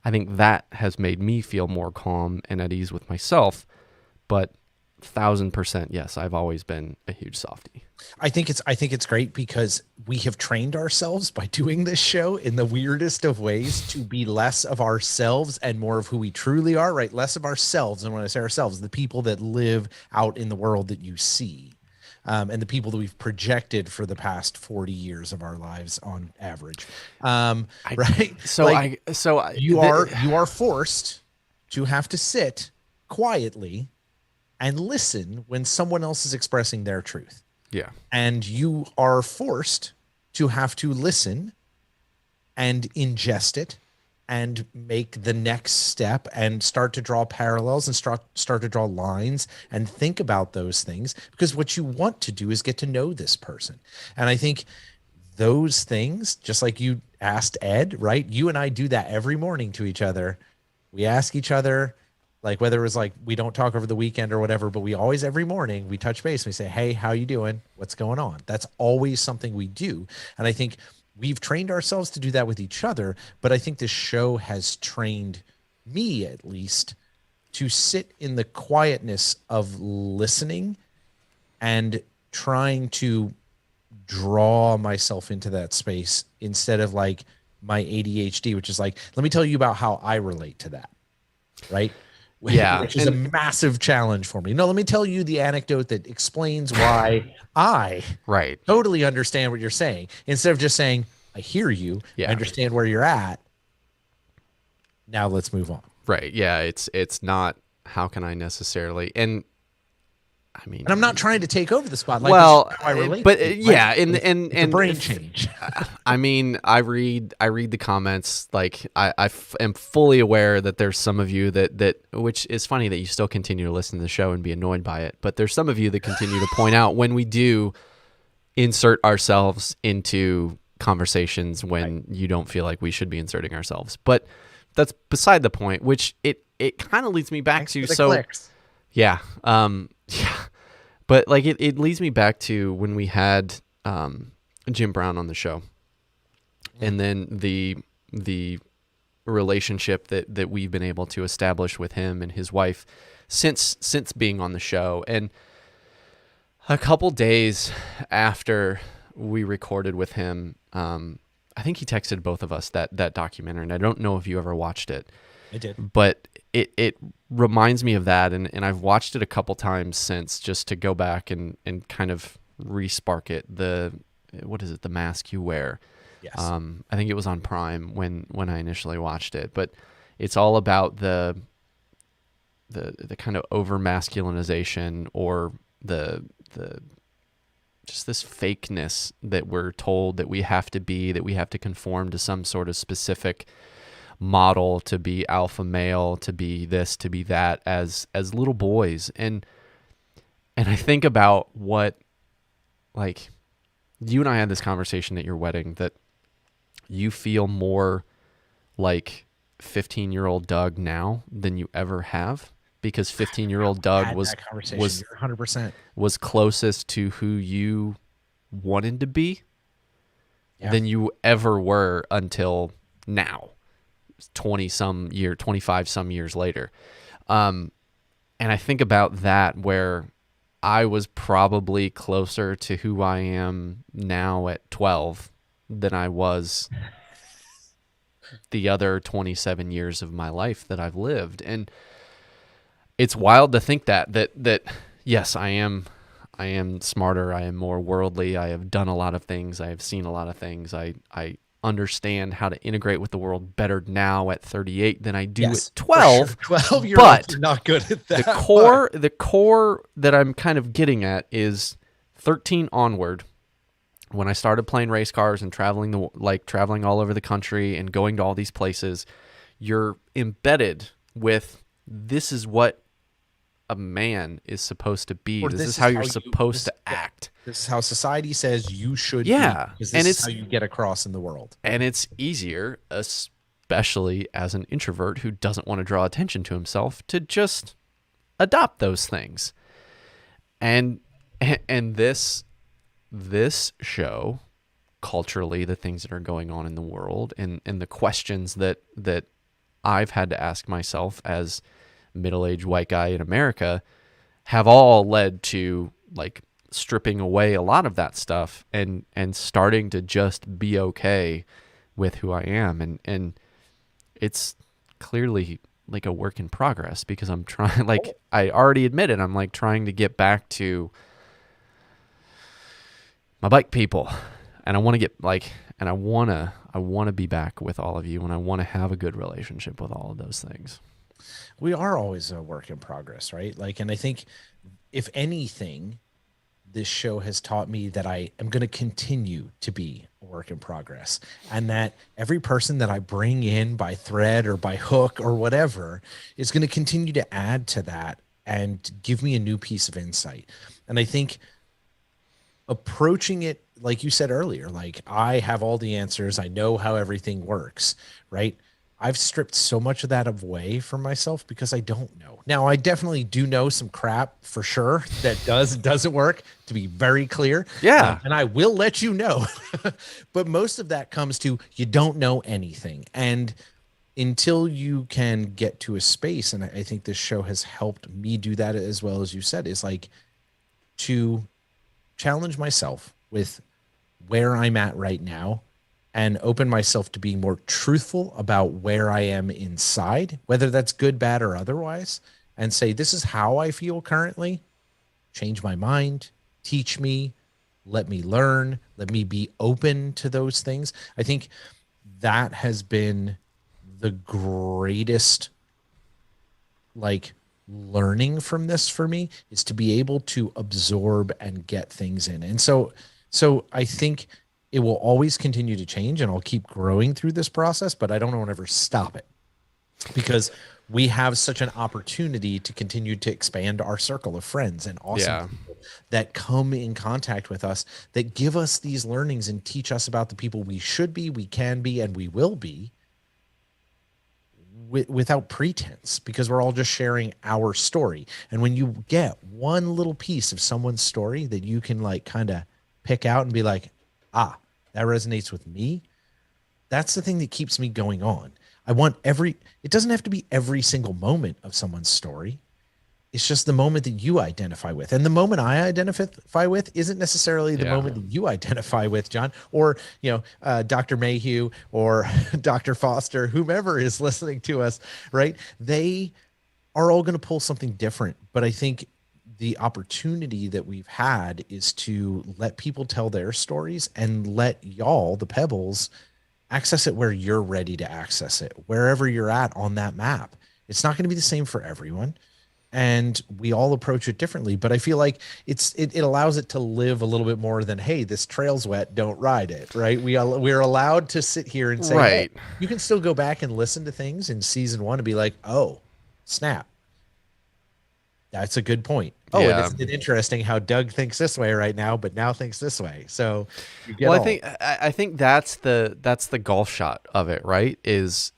I think that has made me feel more calm and at ease with myself. But 1,000%, yes, I've always been a huge softie. I think it's great because we have trained ourselves by doing this show in the weirdest of ways to be less of ourselves and more of who we truly are, right? Less of ourselves. And when I say ourselves, the people that live out in the world that you see. and the people that we've projected for the past 40 years of our lives on average. I Right? so Like I so I, you are forced to have to sit quietly and listen when someone else is expressing their truth. yeah. And you are forced to have to listen and ingest it and make the next step and start to draw parallels and start to draw lines and think about those things, because what you want to do is get to know this person. And I think those things, just like you asked Ed, right? You and I do that every morning to each other. We ask each other, like, whether it was like we don't talk over the weekend or whatever, but we always, every morning, we touch base and we say, hey, how you doing? What's going on? That's always something we do. And I think we've trained ourselves to do that with each other, but I think this show has trained me, at least, to sit in the quietness of listening and trying to draw myself into that space, instead of like my ADHD, which is like, let me tell you about how I relate to that, right? Yeah. Which is a massive challenge for me. No, let me tell you the anecdote that explains why I Right. totally understand what you're saying, instead of just saying, I hear you, I Yeah. understand where you're at. Now let's move on. Right. Yeah. It's not how can I necessarily, and I mean, And I'm not trying to take over the spotlight. This is well, how I relate but to you, yeah, right? It's a and brain change. I mean, I read the comments. Like am fully aware that there's some of you that which is funny that you still continue to listen to the show and be annoyed by it. But there's some of you that continue to point out when we do insert ourselves into conversations when you don't feel like we should be inserting ourselves. But that's beside the point. Which it kind of leads me back Thanks to for the so clicks. yeah yeah. But like it leads me back to when we had Jim Brown on the show, and then the relationship that we've been able to establish with him and his wife since being on the show. And a couple days after we recorded with him, I think he texted both of us that documentary, and I don't know if you ever watched it. I did. But it reminds me of that, and I've watched it a couple times since, just to go back and kind of re-spark it. What is it? The Mask You Wear. Yes. I think it was on Prime when I initially watched it, but it's all about the kind of over masculinization, or the just this fakeness that we're told that we have to be, that we have to conform to some sort of specific model, to be alpha male, to be this, to be that, as little boys. And I think about what, like, you and I had this conversation at your wedding, that you feel more like 15-year-old Doug now than you ever have, because 15-year-old Doug Had was that conversation. was You're 100%. was closest to who you wanted to be Yeah. than you ever were until now, 25 some years later. And I think about that, where I was probably closer to who I am now at 12 than I was the other 27 years of my life that I've lived. And it's wild to think that yes, I am smarter, I am more worldly, I have done a lot of things, I have seen a lot of things, I understand how to integrate with the world better now at 38 than I do at 12. Sure. 12 year But olds are not good at that. the core that I'm kind of getting at is 13 onward, when I started playing race cars and traveling all over the country and going to all these places. You're embedded with, this is what a man is supposed to be. This is how you're supposed to act. This is how society says you should Yeah. be. Because And this is it's how you get across in the world. and it's easier, especially as an introvert who doesn't want to draw attention to himself, to just adopt those things. And this show, culturally, the things that are going on in the world, and the questions that I've had to ask myself as middle-aged white guy in America, have all led to, like, stripping away a lot of that stuff and starting to just be okay with who I am. And it's clearly like a work in progress, because I'm trying, like, I already admitted, I'm like trying to get back to my bike people, and I want to get like, and I want to be back with all of you, and I want to have a good relationship with all of those things. We are always a work in progress, right? Like, and I think if anything, this show has taught me that I am going to continue to be a work in progress, and that every person that I bring in by thread or by hook or whatever is going to continue to add to that and give me a new piece of insight. And I think approaching it, like you said earlier, like I have all the answers, I know how everything works, right? I've stripped so much of that away from myself because I don't know. Now, I definitely do know some crap for sure that doesn't work, to be very clear. Yeah. And I will let you know. But most of that comes to you don't know anything. And until you can get to a space, and I think this show has helped me do that as well, as you said, is like to challenge myself with where I'm at right now and open myself to being more truthful about where I am inside, whether that's good, bad, or otherwise, and say, this is how I feel currently. Change my mind, teach me, let me learn, let me be open to those things. I think that has been the greatest like learning from this for me, is to be able to absorb and get things in. And so I think it will always continue to change, and I'll keep growing through this process, but I don't want to ever stop it, because we have such an opportunity to continue to expand our circle of friends and awesome people that come in contact with us, that give us these learnings and teach us about the people we should be, we can be, and we will be, without pretense, because we're all just sharing our story. And when you get one little piece of someone's story that you can like kind of pick out and be like, ah, that resonates with me, that's the thing that keeps me going on. I want it doesn't have to be every single moment of someone's story. It's just the moment that you identify with. And the moment I identify with isn't necessarily the moment that you identify with, John, or, Dr. Mayhew or Dr. Foster, whomever is listening to us, right? They are all going to pull something different. But I think the opportunity that we've had is to let people tell their stories and let y'all, the Pebbles, access it where you're ready to access it, wherever you're at on that map. It's not going to be the same for everyone, and we all approach it differently, but I feel like it allows it to live a little bit more than, hey, this trail's wet, don't ride it, right? We're allowed to sit here and say, right. Hey, you can still go back and listen to things in season 1 and be like, oh, snap, that's a good point. Oh, and isn't it interesting how Doug thinks this way right now, but now thinks this way? So you get I think that's the golf shot of it, right? Is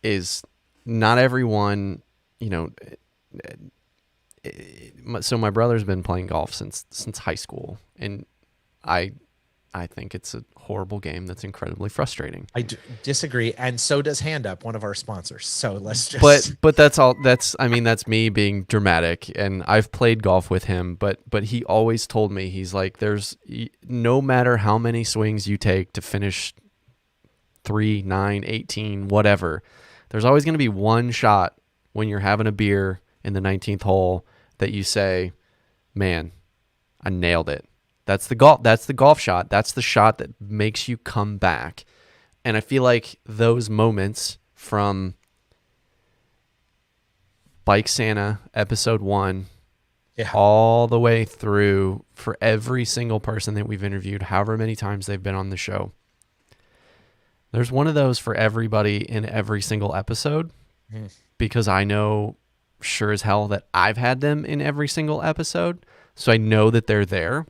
not everyone, so my brother's been playing golf since high school, and I think it's a horrible game that's incredibly frustrating. I disagree, and so does Hand Up, one of our sponsors. So let's just. But that's all. That's me being dramatic, and I've played golf with him. But he always told me, he's like, there's no matter how many swings you take to finish 3, 9, 18, whatever, there's always going to be one shot when you're having a beer in the 19th hole that you say, man, I nailed it. That's the golf shot. That's the shot that makes you come back. And I feel like those moments from Bike Santa episode 1 all the way through, for every single person that we've interviewed, however many times they've been on the show, there's one of those for everybody in every single episode, because I know sure as hell that I've had them in every single episode. So I know that they're there.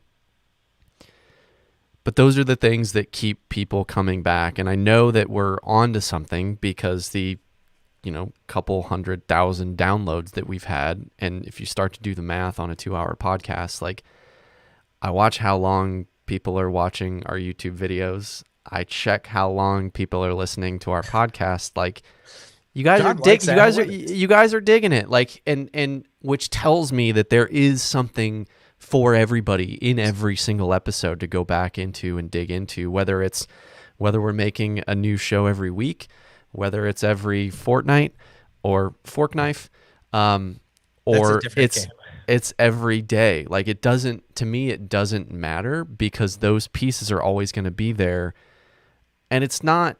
But those are the things that keep people coming back. And I know that we're onto something, because the, couple 100,000 downloads that we've had. And if you start to do the math on a 2-hour podcast, like, I watch how long people are watching our YouTube videos. I check how long people are listening to our podcast. Like, you guys are digging it. Like, and which tells me that there is something for everybody in every single episode to go back into and dig into, whether we're making a new show every week, whether it's every fortnight or Fork Knife, or It's every day. Like it doesn't, to me, it doesn't matter because those pieces are always going to be there. And it's not,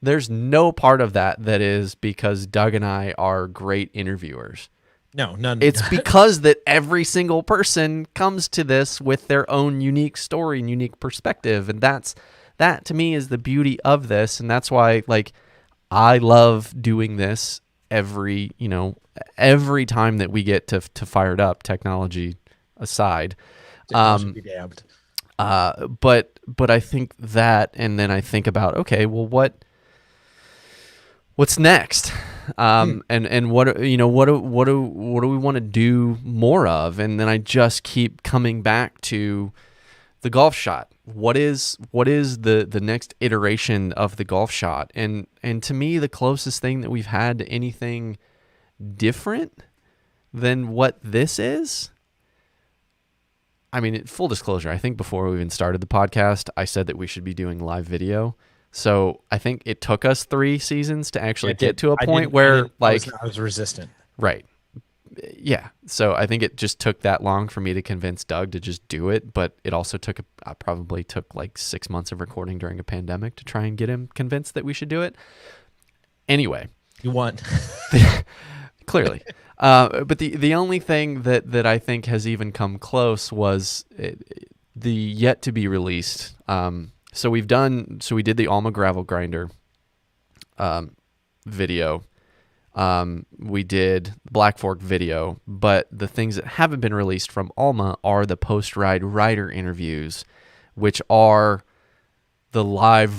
there's no part of that is because Doug and I are great interviewers. No, none. It's because that every single person comes to this with their own unique story and unique perspective. And that to me is the beauty of this. And that's why, like, I love doing this every time that we get to fire it up, technology aside. Technology be damned. But I think that, and then I think about, okay, well, what's next? And what do we want to do more of? And then I just keep coming back to the golf shot. What is the next iteration of the golf shot? And to me, the closest thing that we've had to anything different than what this is. I mean, full disclosure, I think before we even started the podcast, I said that we should be doing live video. So I think it took us 3 seasons to actually get to a point where, like, I was resistant. Right. Yeah. So I think it just took that long for me to convince Doug to just do it. But it also probably took like 6 months of recording during a pandemic to try and get him convinced that we should do it. Anyway. You won. Clearly. But the only thing that I think has even come close was the yet to be released. So we did the Alma Gravel Grinder video. We did Black Fork video, but the things that haven't been released from Alma are the post-ride rider interviews, which are the live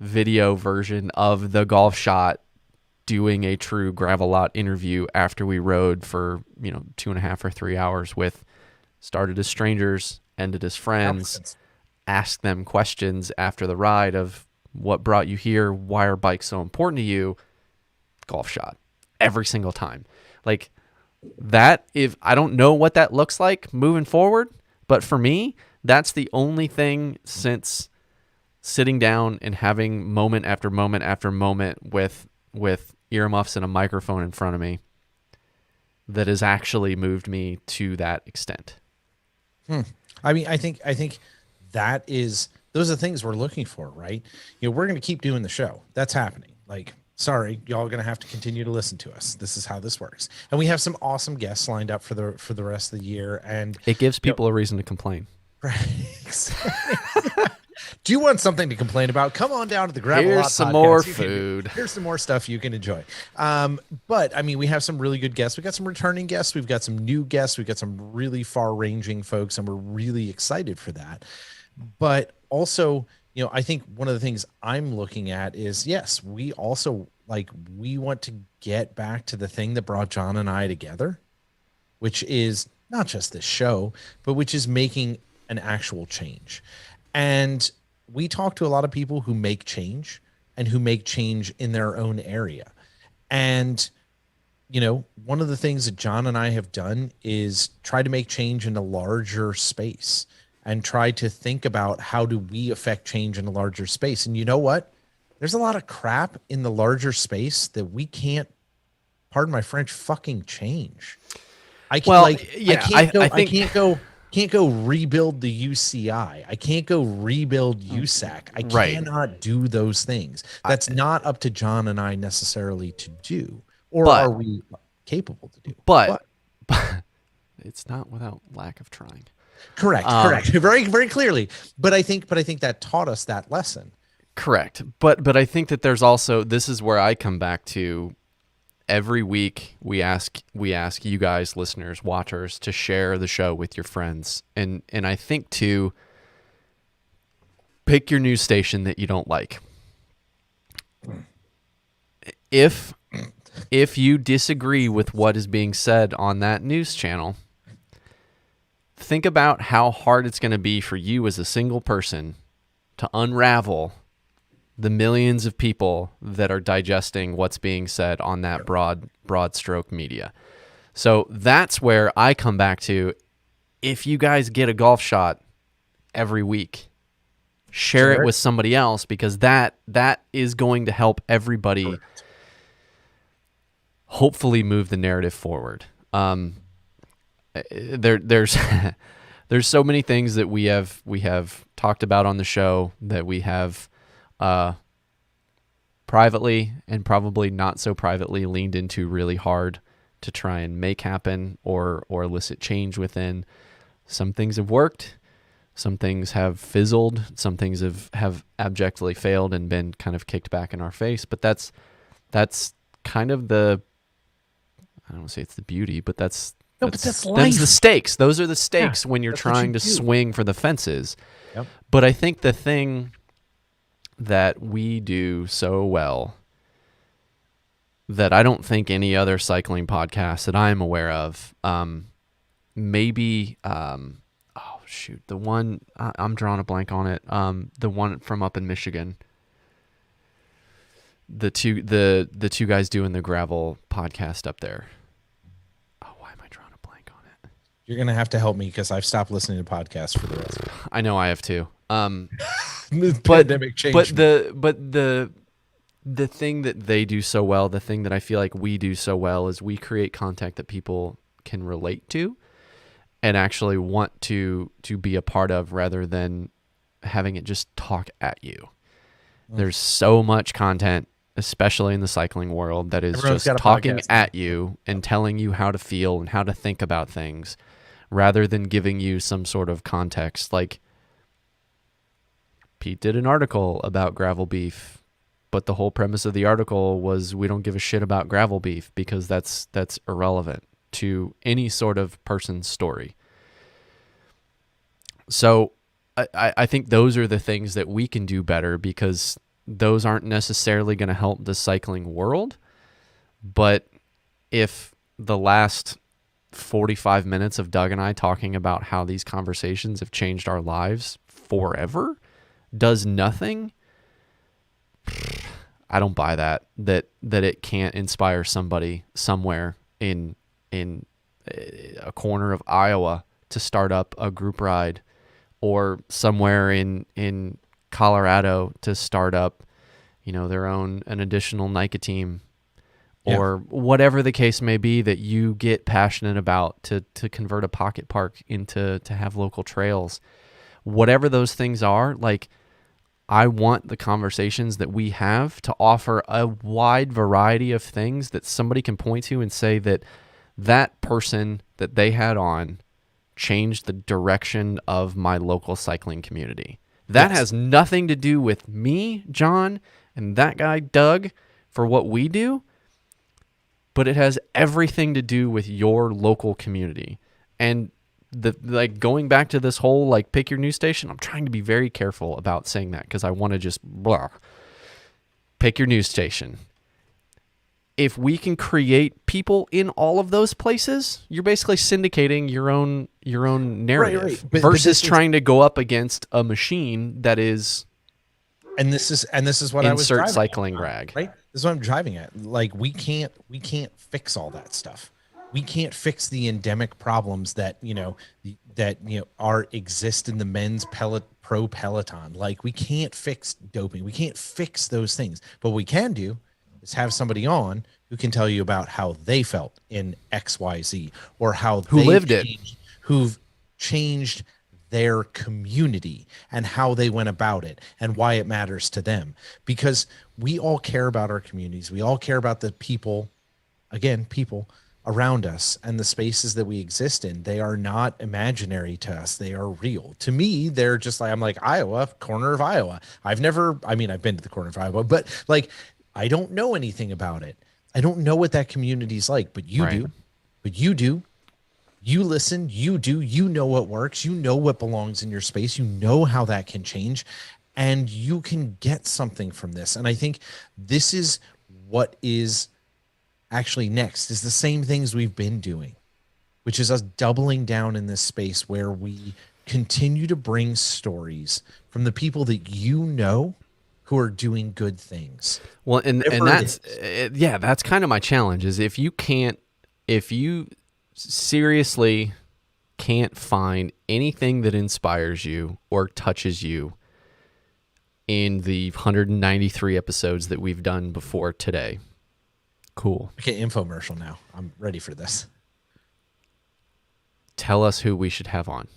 video version of the golf shot doing a true gravel lot interview after we rode for 2.5 or 3 hours started as strangers, ended as friends, asked them questions after the ride of what brought you here, why are bikes so important to you, golf shot every single time. Like that, if I don't know what that looks like moving forward, but for me, that's the only thing since sitting down and having moment after moment after moment with earmuffs and a microphone in front of me that has actually moved me to that extent. I mean, I think those are the things we're looking for, right? We're going to keep doing the show. That's happening. Like, sorry, y'all are going to have to continue to listen to us. This is how this works. And we have some awesome guests lined up for the rest of the year. And it gives people a reason to complain. Right. Do you want something to complain about? Come on down to the Gravel Lot Here's some more food. Here's some more stuff you can enjoy. But I mean, we have some really good guests. We got some returning guests. We've got some new guests. We've got some really far-ranging folks, and we're really excited for that. But also, I think one of the things I'm looking at is, yes, we also we want to get back to the thing that brought John and I together, which is not just this show, but which is making an actual change. And we talk to a lot of people who make change and who make change in their own area. And, one of the things that John and I have done is try to make change in a larger space and try to think about how do we affect change in a larger space. And you know what? There's a lot of crap in the larger space that we can't, pardon my French, fucking change. I can't go rebuild the UCI. I can't go rebuild USAC. I cannot do those things. That's not up to John and I necessarily to do, or are we capable to do? But it's not without lack of trying. Correct. Very, very clearly. But I think that taught us that lesson. Correct. But I think that there's also, this is where I come back to. Every week we ask you guys, listeners, watchers, to share the show with your friends. And I think to pick your news station that you don't like. If you disagree with what is being said on that news channel, think about how hard it's going to be for you as a single person to unravel the millions of people that are digesting what's being said on that broad stroke media. So that's where I come back to, if you guys get a golf shot every week, share it with somebody else, because that is going to help everybody. hopefully move the narrative forward. There's there's so many things that we have talked about on the show that we have privately and probably not so privately leaned into really hard to try and make happen or elicit change within. Some things have worked, some things have fizzled, some things have abjectly failed and been kind of kicked back in our face. But that's kind of the, I don't want to say it's the beauty, but that's life. The stakes. Those are the stakes when you're that's what trying you to do. swing for the fences. Yep. But I think the thing that we do so well that I don't think any other cycling podcast that I'm aware of, maybe, oh shoot, the one, I'm drawing a blank on it, the one from up in Michigan, the two guys doing the gravel podcast up there. Oh, why am I drawing a blank on it? You're going to have to help me because I've stopped listening to podcasts for the rest of it. I know I have too. The pandemic changed. The thing that they do so well, the thing that I feel like we do so well, is we create content that people can relate to and actually want to be a part of, rather than having it just talk at you. There's so much content, especially in the cycling world, that is Everyone's just got a talking podcast. at you and telling you how to feel and how to think about things, rather than giving you some sort of context. Like, Pete did an article about gravel beef, but the whole premise of the article was we don't give a shit about gravel beef because that's irrelevant to any sort of person's story. So I think those are the things that we can do better, because those aren't necessarily going to help the cycling world. But if the last 45 minutes of Doug and I talking about how these conversations have changed our lives forever does nothing, I don't buy that it can't inspire somebody somewhere in a corner of Iowa to start up a group ride, or somewhere in Colorado to start up, an additional Nike team, or whatever the case may be that you get passionate about, to convert a pocket park to have local trails. Whatever those things are, like, I want the conversations that we have to offer a wide variety of things that somebody can point to and say that person that they had on changed the direction of my local cycling community. That has nothing to do with me, John, and that guy, Doug, for what we do, but it has everything to do with your local community. And going back to this whole, like, pick your news station, I'm trying to be very careful about saying that because I want to just pick your news station. If we can create people in all of those places, you're basically syndicating your own narrative, Right. But versus trying to go up against a machine that is. And this is what I was insert driving cycling at, rag. right? This is what I'm driving at. Like, we can't fix all that stuff. We can't fix the endemic problems that exist in the men's pro peloton. Like, we can't fix doping. We can't fix those things. But what we can do is have somebody on who can tell you about how they felt in XYZ, or how Who lived it, who've changed their community and how they went about it and why it matters to them. Because we all care about our communities. We all care about the people around us and the spaces that we exist in. They are not imaginary to us. They are real. To me, they're just like, I'm like, Iowa, corner of Iowa. I've been to the corner of Iowa, but, like, I don't know anything about it. I don't know what that community is like, but you do. But you do. You listen, you do. You know what works. You know what belongs in your space. You know how that can change, and you can get something from this. And I think this is what is actually next, is the same things we've been doing, which is us doubling down in this space where we continue to bring stories from the people that who are doing good things. Well, and that's kind of my challenge, is if you seriously can't find anything that inspires you or touches you in the 193 episodes that we've done before today, Cool. Okay, infomercial now. I'm ready for this. Tell us who we should have on.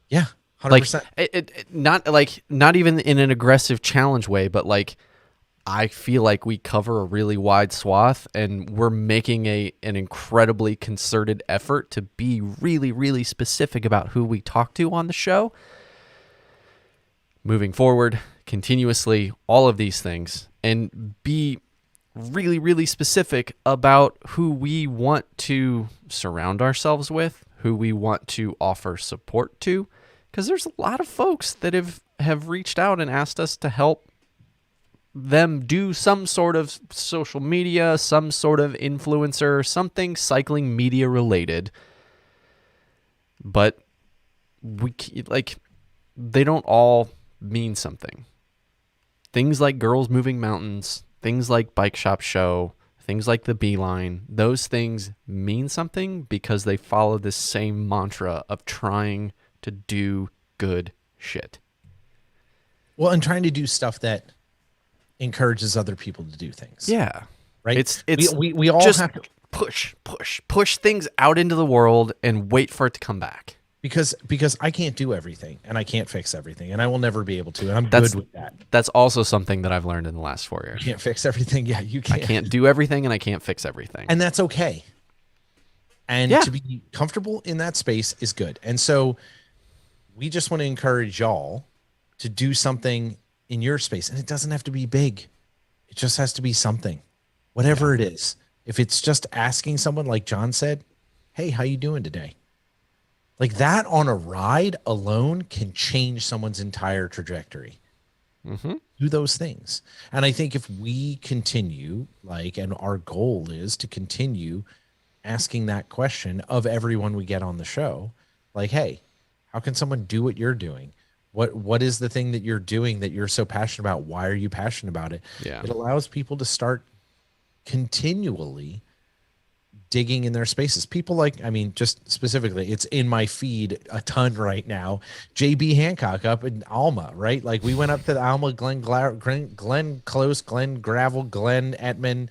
Yeah, Like 100%. not even in an aggressive challenge way, but like I feel like we cover a really wide swath and we're making an incredibly concerted effort to be really, really specific about who we talk to on the show. Moving forward, continuously, all of these things, and be really, really specific about who we want to surround ourselves with, who we want to offer support to. Because there's a lot of folks that have reached out and asked us to help them do some sort of social media, some sort of influencer, something cycling media related. But they don't all mean something. Things like Girls Moving Mountains, things like Bike Shop Show, things like the Beeline, those things mean something because they follow this same mantra of trying to do good shit. Well, and trying to do stuff that encourages other people to do things. Yeah. Right. It's we all just have to push things out into the world and wait for it to come back. because I can't do everything and I can't fix everything and I will never be able to. And I'm good with that. That's also something that I've learned in the last 4 years. You can't fix everything. Yeah, you can't. I can't do everything and I can't fix everything. And that's okay. And to be comfortable in that space is good. And so we just want to encourage y'all to do something in your space. And it doesn't have to be big. It just has to be something, whatever it is. If it's just asking someone, like John said, hey, how you doing today? Like that on a ride alone can change someone's entire trajectory. Do those things. And I think if we continue, and our goal is to continue asking that question of everyone we get on the show, like, hey, how can someone do what you're doing? What is the thing that you're doing that you're so passionate about? Why are you passionate about it? Yeah. It allows people to start continually digging in their spaces. People just specifically, it's in my feed a ton right now. JB Hancock up in Alma, right? Like we went up to the Alma, Glen Close, Glen Gravel, Glen Etman,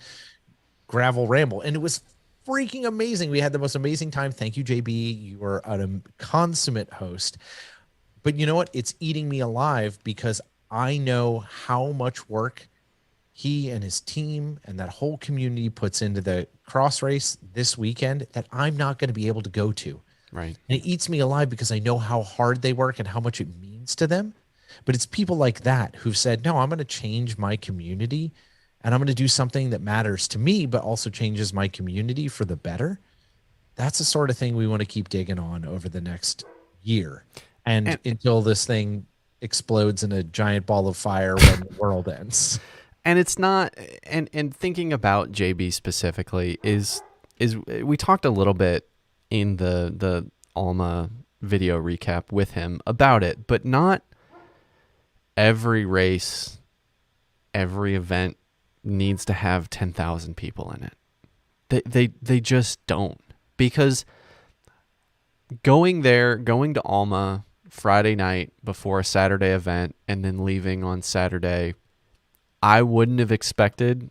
Gravel Ramble. And it was freaking amazing. We had the most amazing time. Thank you, JB. You were a consummate host. But you know what? It's eating me alive because I know how much work he and his team and that whole community puts into the cross race this weekend that I'm not going to be able to go to. Right. And it eats me alive because I know how hard they work and how much it means to them. But it's people like that who've said, no, I'm going to change my community and I'm going to do something that matters to me, but also changes my community for the better. That's the sort of thing we want to keep digging on over the next year. And until this thing explodes in a giant ball of fire when the world ends. And it's not, and thinking about JB specifically is we talked a little bit in the Alma video recap with him about it, but not every race, every event needs to have 10,000 people in it. They just don't, because going to Alma Friday night before a Saturday event and then leaving on Saturday, I wouldn't have expected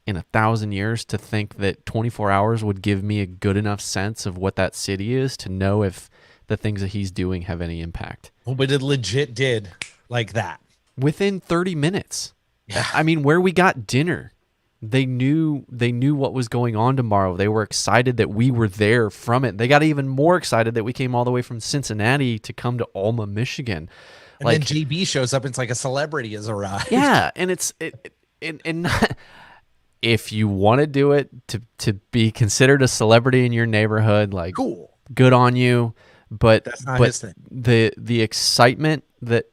in 1,000 years to think that 24 hours would give me a good enough sense of what that city is to know if the things that he's doing have any impact. Well, but it legit did like that. Within 30 minutes. Yeah. I mean, where we got dinner, they knew what was going on tomorrow. They were excited that we were there from it. They got even more excited that we came all the way from Cincinnati to come to Alma, Michigan. And then JB shows up and it's like a celebrity has arrived. Yeah, and and not, if you want to do it to be considered a celebrity in your neighborhood, like cool, good on you. But that's not his thing. The excitement that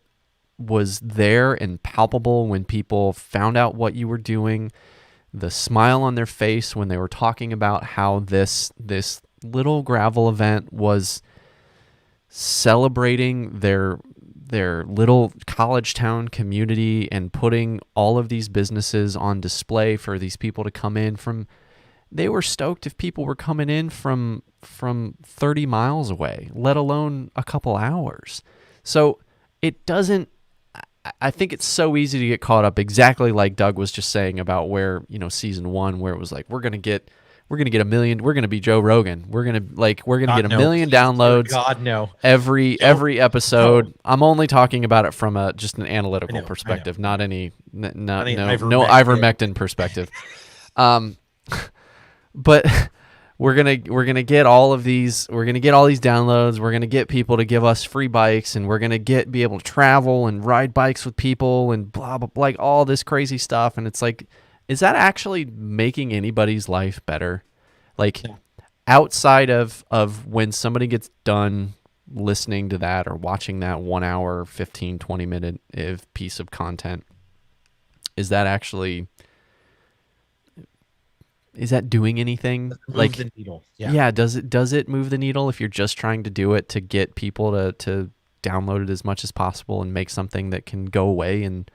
was there and palpable when people found out what you were doing, the smile on their face when they were talking about how this little gravel event was celebrating their little college town community and putting all of these businesses on display for these people to come in from. They were stoked if people were coming in from 30 miles away, let alone a couple hours. So it doesn't, I think it's so easy to get caught up, exactly like Doug was just saying about where, season one, where it was like, we're gonna get a million, we're gonna be Joe Rogan, we're gonna get God a no, million please, dear downloads God, no. Don't. every No. episode. I'm only talking about it from just an I analytical know. I know. perspective, I not know. any Not any no ivermectin. ivermectin perspective. Um, but we're gonna get all of these, we're gonna get all these downloads, we're gonna get people to give us free bikes, and we're gonna be able to travel and ride bikes with people and blah blah, like all this crazy stuff. And it's like, is that actually making anybody's life better? Like, No. outside of when somebody gets done listening to that or watching that 1 hour 15-20 minute piece of content, is that actually, is that doing anything? Move Like, the needle. Yeah. yeah, does it move the needle if you're just trying to do it to get people to download it as much as possible and make something that can go away in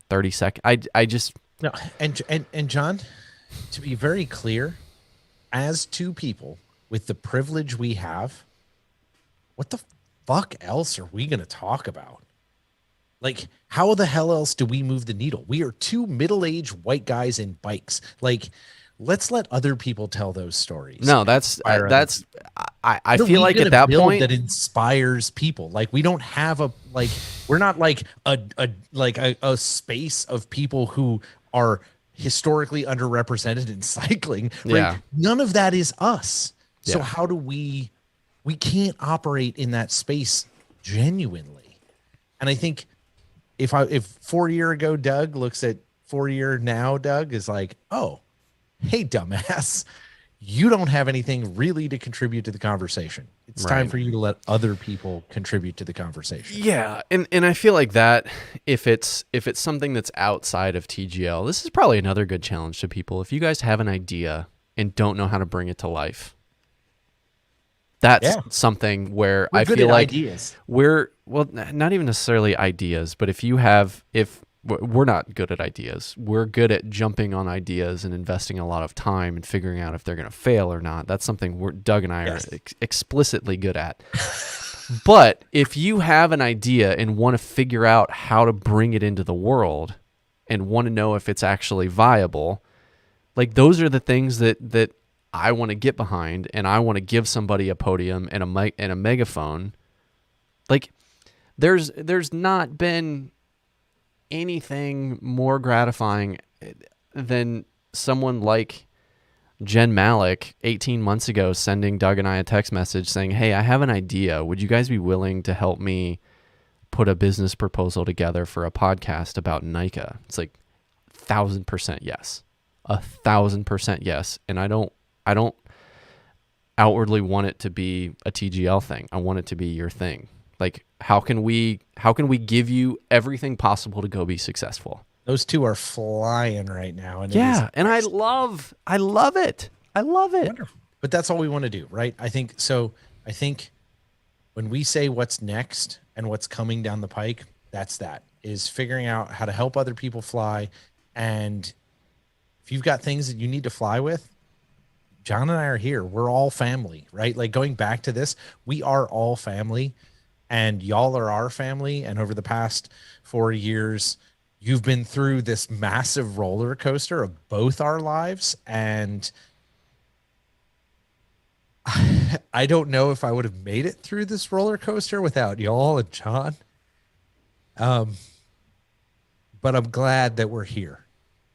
30 seconds? I just, No. And John, to be very clear, as two people with the privilege we have, what the fuck else are we going to talk about? Like, how the hell else do we move the needle? We are two middle-aged white guys in bikes. Like, let's let other people tell those stories. no, that's Inspire other that's people. I What are feel we like going at to that build point, that inspires people? Like, we don't have we're not like a space of people who are historically underrepresented in cycling, right? yeah, None of that is us. So yeah. how do we can't operate in that space genuinely? And I think if 4 year ago Doug looks at 4 year now Doug is like, oh, hey, dumbass, you don't have anything really to contribute to the conversation. It's time Right. for you to let other people contribute to the conversation. Yeah, and I feel like that, if it's something that's outside of TGL, this is probably another good challenge to people. If you guys have an idea and don't know how to bring it to life, that's Yeah, something where we're I good feel at like ideas. we're, well, not even necessarily ideas, but if we're not good at ideas, we're good at jumping on ideas and investing a lot of time and figuring out if they're going to fail or not. That's something Doug and I are Yes. explicitly good at. But if you have an idea and want to figure out how to bring it into the world and want to know if it's actually viable, like, those are the things that I want to get behind, and I want to give somebody a podium and a mic and a megaphone. Like, there's not been anything more gratifying than someone like Jen Malik 18 months ago sending Doug and I a text message saying, "Hey, I have an idea. Would you guys be willing to help me put a business proposal together for a podcast about NICA?" It's like 1,000% yes. 1,000% yes. And I don't outwardly want it to be a TGL thing. I want it to be your thing. Like, how can we give you everything possible to go be successful? Those two are flying right now, and it is Yeah, and I love it. I love it. wonderful. But that's all we want to do, right? I think so. I think when we say what's next and what's coming down the pike, that is figuring out how to help other people fly. And if you've got things that you need to fly with, John and I are here. We're all family, right? Like, going back to this, we are all family, and y'all are our family. And over the past 4 years, you've been through this massive roller coaster of both our lives. And I don't know if I would have made it through this roller coaster without y'all and John. But I'm glad that we're here.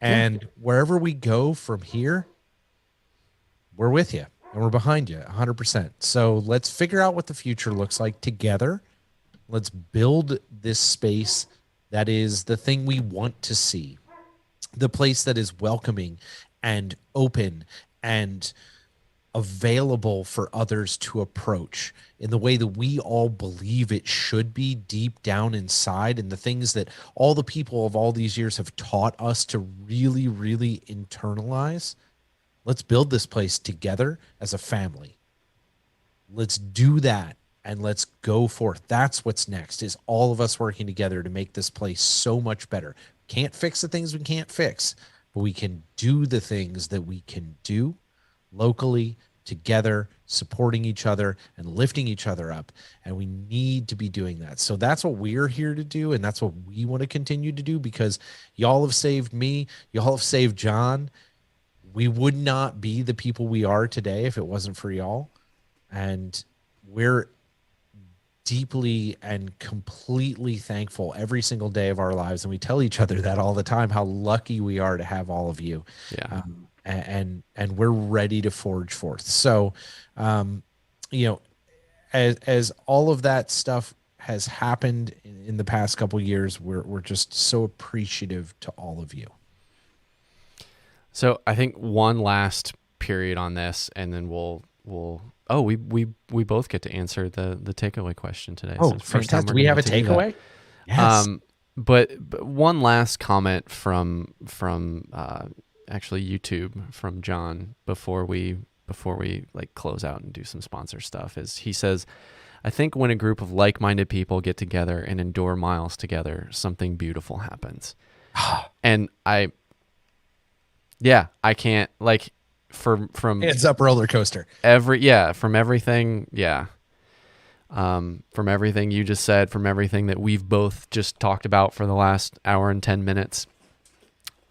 And wherever we go from here, we're with you and we're behind you 100%. So let's figure out what the future looks like together. Let's build this space that is the thing we want to see, the place that is welcoming and open and available for others to approach in the way that we all believe it should be deep down inside, and the things that all the people of all these years have taught us to really, really internalize. Let's build this place together as a family. Let's do that, and let's go forth. That's what's next, is all of us working together to make this place so much better. Can't fix the things we can't fix, but we can do the things that we can do locally, together, supporting each other and lifting each other up. And we need to be doing that. So that's what we're here to do. And that's what we want to continue to do, because y'all have saved me. Y'all have saved John. We would not be the people we are today if it wasn't for y'all. And we're deeply and completely thankful every single day of our lives. And we tell each other that all the time, how lucky we are to have all of you. Yeah. And we're ready to forge forth. So, you know, as all of that stuff has happened in the past couple years, we're just so appreciative to all of you. So I think one last period on this, and then we'll oh, we both get to answer the takeaway question today. Oh, So it's the first time fantastic. we're We gonna have a get to do that. takeaway? Yes. But one last comment from actually YouTube from John before we like close out and do some sponsor stuff is he says, I think when a group of like-minded people get together and endure miles together, something beautiful happens. And I can't, like, from Hands up roller coaster. from everything, from everything you just said, from everything that we've both just talked about for the last hour and 10 minutes,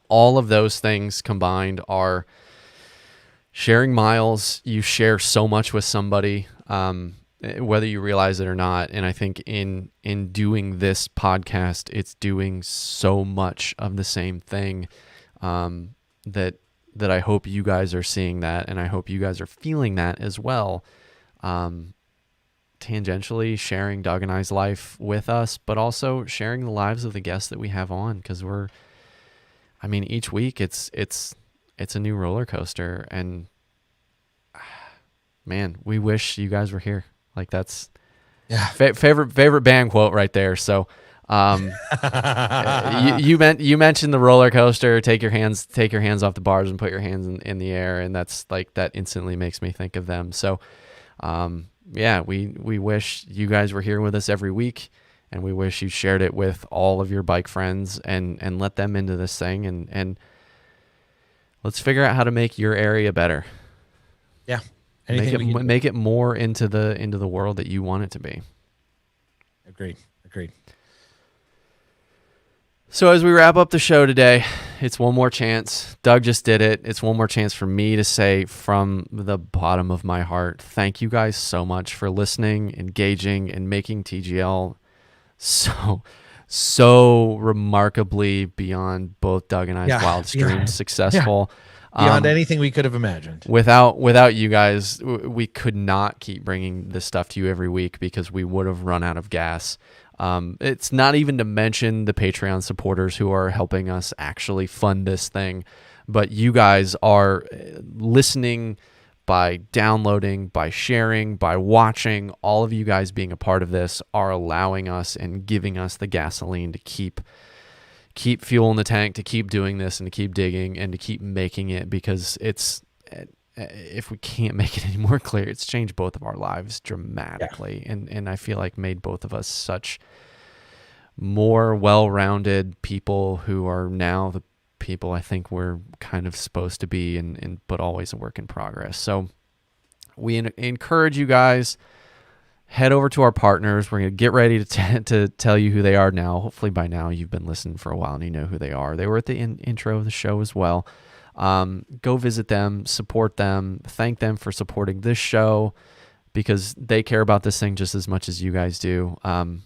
all of those things combined are sharing miles. You share so much with somebody, whether you realize it or not. And I think in doing this podcast, it's doing so much of the same thing, that I hope you guys are seeing that, and I hope you guys are feeling that as well. Tangentially sharing Doug and I's life with us, but also sharing the lives of the guests that we have on, because each week it's a new roller coaster, and man, we wish you guys were here. Like, that's favorite band quote right there. So you mentioned the roller coaster. Take your hands off the bars and put your hands in the air, and that's like, that instantly makes me think of them. So we wish you guys were here with us every week, and we wish you shared it with all of your bike friends and let them into this thing, and let's figure out how to make your area better. Yeah. Make it more into the world that you want it to be. Agreed. So as we wrap up the show today, it's one more chance. Doug just did it. It's one more chance for me to say from the bottom of my heart, thank you guys so much for listening, engaging, and making TGL so remarkably beyond both Doug and I's wildest dreams successful. Beyond anything we could have imagined. Without you guys, we could not keep bringing this stuff to you every week, because we would have run out of gas. It's not even to mention the Patreon supporters who are helping us actually fund this thing, but you guys are listening, by downloading, by sharing, by watching. All of you guys being a part of this are allowing us and giving us the gasoline to keep fuel in the tank, to keep doing this, and to keep digging, and to keep making it, because if we can't make it any more clear, it's changed both of our lives dramatically. And I feel like made both of us such more well-rounded people, who are now the people I think we're kind of supposed to be, but always a work in progress. So we encourage you guys, head over to our partners. We're going to get ready to tell you who they are now. Hopefully by now you've been listening for a while and you know who they are. They were at the intro of the show as well. Go visit them, support them, thank them for supporting this show, because they care about this thing just as much as you guys do. And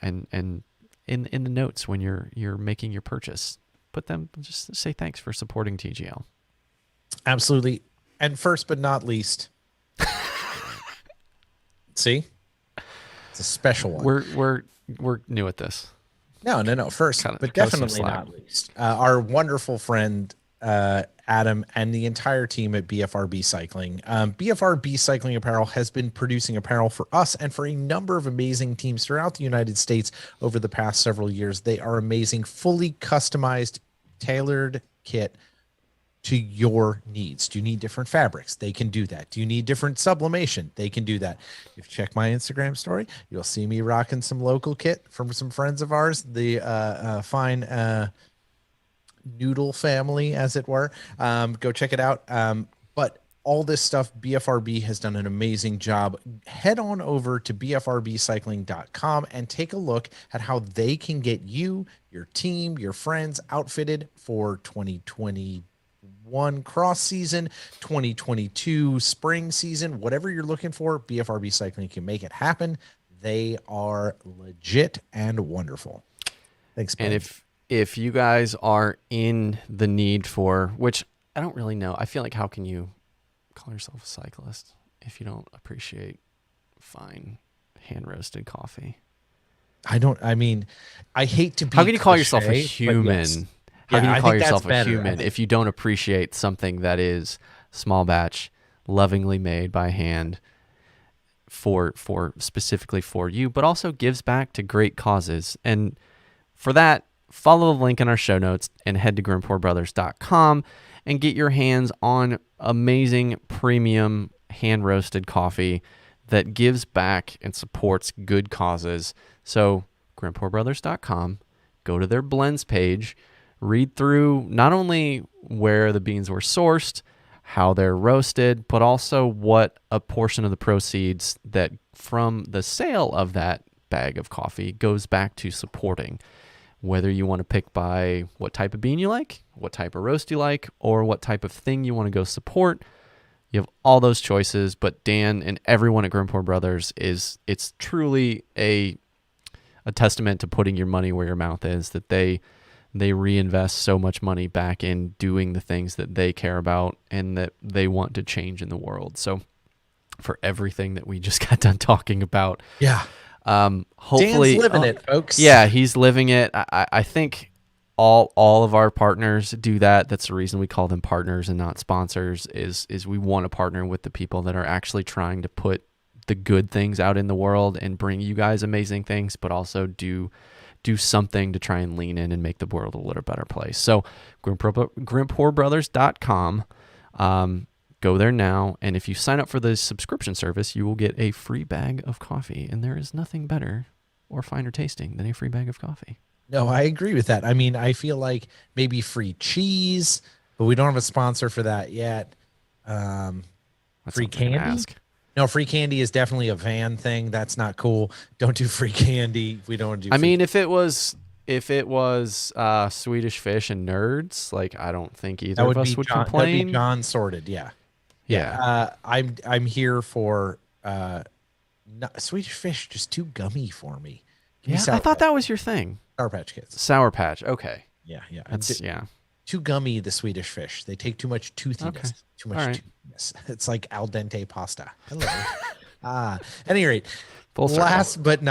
in the notes when you're making your purchase, put them, just say thanks for supporting TGL. Absolutely. And first but not least, see, it's a special one. We're new at this. No. First, but definitely not least, our wonderful friend Adam and the entire team at BFRB Cycling. BFRB Cycling Apparel has been producing apparel for us and for a number of amazing teams throughout the United States over the past several years. They are amazing, fully customized, tailored kit to your needs. Do you need different fabrics? They can do that. Do you need different sublimation? They can do that. If you check my Instagram story, you'll see me rocking some local kit from some friends of ours, the fine Noodle family, as it were. Go check it out. But all this stuff, BFRB has done an amazing job. Head on over to bfrbcycling.com and take a look at how they can get you, your team, your friends outfitted for 2021 cross season, 2022 spring season, whatever you're looking for. BFRB Cycling can make it happen. They are legit and wonderful. Thanks, bud. And if you guys are in the need for, which I don't really know, I feel like how can you call yourself a cyclist if you don't appreciate fine hand-roasted coffee? I mean, I hate to be How can you call yourself a cliche, but human? yes. How Yeah, can I you call think that's yourself a better. human if you don't appreciate something that is small batch, lovingly made by hand for specifically for you, but also gives back to great causes? And for that, follow the link in our show notes and head to grimpourbrothers.com and get your hands on amazing premium hand-roasted coffee that gives back and supports good causes. So grimpourbrothers.com, go to their blends page, read through not only where the beans were sourced, how they're roasted, but also what a portion of the proceeds that from the sale of that bag of coffee goes back to supporting. Whether you want to pick by what type of bean you like, what type of roast you like, or what type of thing you want to go support, you have all those choices. But Dan and everyone at Grimpour Brothers it's truly a testament to putting your money where your mouth is, that they reinvest so much money back in doing the things that they care about and that they want to change in the world. So for everything that we just got done talking about, Yeah. Hopefully Dan's living it, folks. Yeah, he's living it. I think all of our partners do that. That's the reason we call them partners and not sponsors, is we want to partner with the people that are actually trying to put the good things out in the world and bring you guys amazing things, but also do something to try and lean in and make the world a little better place. So grimpourbrothers.com. Go there now, and if you sign up for the subscription service, you will get a free bag of coffee, and there is nothing better or finer tasting than a free bag of coffee. No, I agree with that. I mean, I feel like maybe free cheese, but we don't have a sponsor for that yet. That's Free something to candy? ask. No, free candy is definitely a van thing. That's not cool. Don't do free candy. We don't do. I mean, if it was Swedish Fish and Nerds, like I don't think either of us would John, that would complain. be John Sorted. Yeah. Yeah. I'm here for Swedish Fish. Just too gummy for me. Give me Yeah, I thought that was your thing. Sour Patch Kids. Sour Patch. Okay. Yeah. That's yeah. Too gummy, the Swedish Fish. They take too much toothiness. Okay. Too much All right. toothiness. It's like al dente pasta. Hello. At any rate, Full circle. last but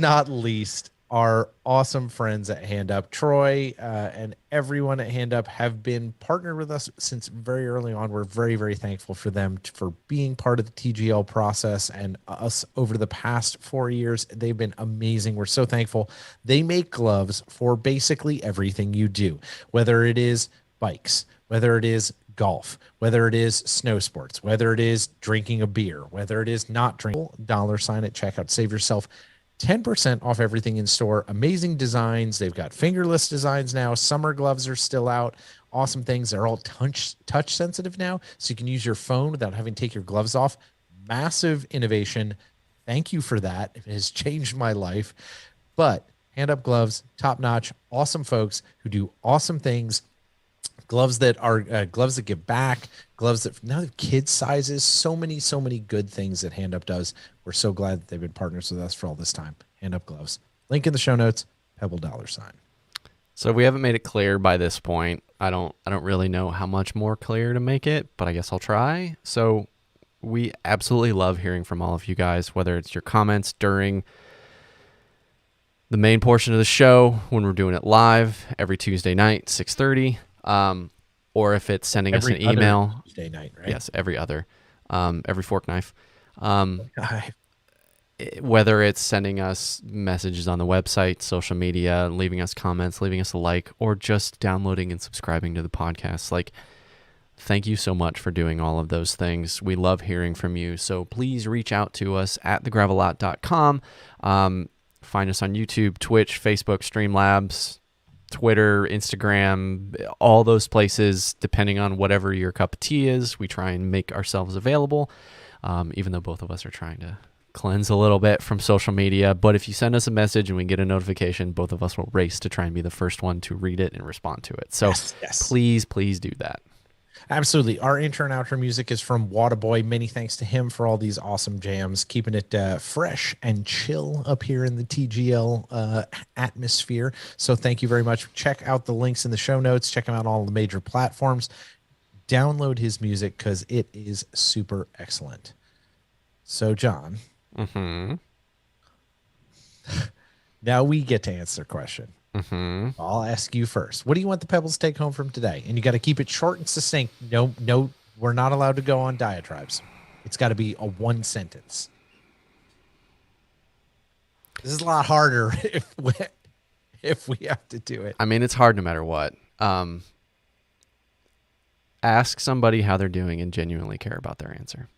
not least, our awesome friends at Hand Up. Troy and everyone at Hand Up have been partnered with us since very early on. We're very, very thankful for them for being part of the TGL process and us over the past 4 years. They've been amazing. We're so thankful. They make gloves for basically everything you do, whether it is bikes, whether it is golf, whether it is snow sports, whether it is drinking a beer, whether it is not drinking. $sign at checkout. Save yourself 10% off everything in store. Amazing designs. They've got fingerless designs now. Summer gloves are still out. Awesome things. They're all touch sensitive now, so you can use your phone without having to take your gloves off. Massive innovation. Thank you for that. It has changed my life. But Hand Up Gloves, top notch, awesome folks who do awesome things. Gloves that are gloves that give back, gloves that now have kids sizes, so many good things that Hand Up does. We're so glad that they've been partners with us for all this time. Hand Up Gloves. Link in the show notes, Pebble $sign. So we haven't made it clear by this point. I don't really know how much more clear to make it, but I guess I'll try. So we absolutely love hearing from all of you guys, whether it's your comments during the main portion of the show when we're doing it live every Tuesday night, 6:30. Or if it's sending us an email. Tuesday night, right? Yes, every fork knife. Whether it's sending us messages on the website, social media, leaving us comments, leaving us a like, or just downloading and subscribing to the podcast. Like, thank you so much for doing all of those things. We love hearing from you. So please reach out to us at thegravelot.com. Find us on YouTube, Twitch, Facebook, Streamlabs, Twitter, Instagram, all those places, depending on whatever your cup of tea is. We try and make ourselves available, even though both of us are trying to cleanse a little bit from social media. But if you send us a message and we get a notification, both of us will race to try and be the first one to read it and respond to it. So yes. please do that. Absolutely. Our intro and outro music is from Waterboy. Many thanks to him for all these awesome jams, keeping it fresh and chill up here in the TGL atmosphere. So thank you very much. Check out the links in the show notes. Check him out on all the major platforms. Download his music because it is super excellent. So, John, now we get to answer the question. I'll ask you first. What do you want the Pebbles to take home from today? And you got to keep it short and succinct. No, we're not allowed to go on diatribes. It's got to be a one sentence. This is a lot harder if we have to do it. I mean, it's hard no matter what. Ask somebody how they're doing and genuinely care about their answer.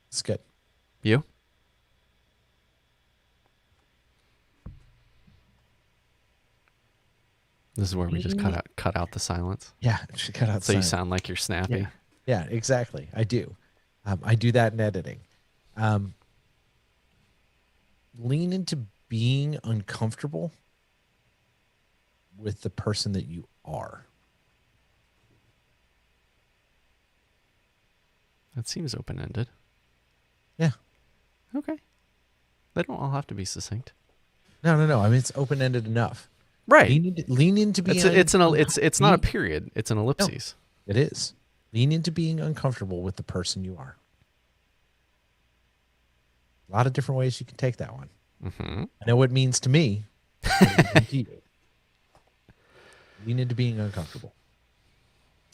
It's good. You? This is where we just cut out the silence. Yeah, she cut out. So you sound like you're snappy. Yeah, exactly. I do. I do that in editing. Lean into being uncomfortable with the person that you are. That seems open-ended. Yeah. Okay. They don't all have to be succinct. No. I mean, it's open-ended enough. Right. Lean into being. It's not a period. It's an ellipsis. No, it is. Lean into being uncomfortable with the person you are. A lot of different ways you can take that one. I know what it means to me. Lean into being uncomfortable.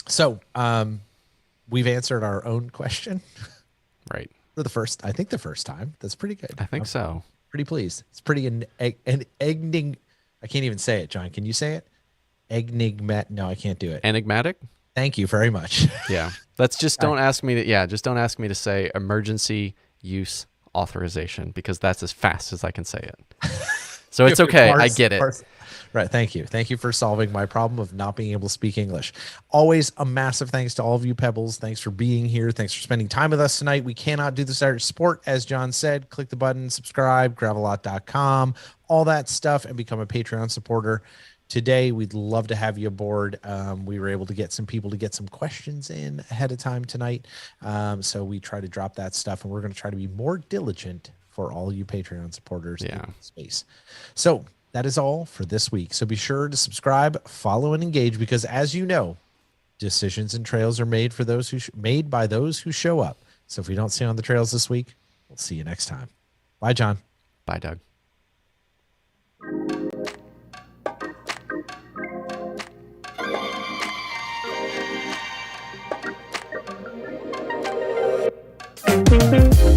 So, we've answered our own question. Right. For the first time. That's pretty good. I think so. Pretty pleased. It's pretty enigmatic. I can't even say it, John. Can you say it? Enigmatic. No, I can't do it. Enigmatic? Thank you very much. Yeah. Let's just don't ask me to say emergency use authorization because that's as fast as I can say it. So it's okay. I get it. Right. Thank you. Thank you for solving my problem of not being able to speak English. Always a massive thanks to all of you Pebbles. Thanks for being here. Thanks for spending time with us tonight. We cannot do this without support. As John said, click the button, subscribe, gravelot.com, all that stuff, and become a Patreon supporter. Today, we'd love to have you aboard. We were able to get some people to get some questions in ahead of time tonight. So we try to drop that stuff, and we're going to try to be more diligent for all you Patreon supporters in space. So that is all for this week. So be sure to subscribe, follow, and engage because, as you know, decisions and trails are made for those made by those who show up. So if we don't see you on the trails this week, we'll see you next time. Bye, John. Bye, Doug. Thank you.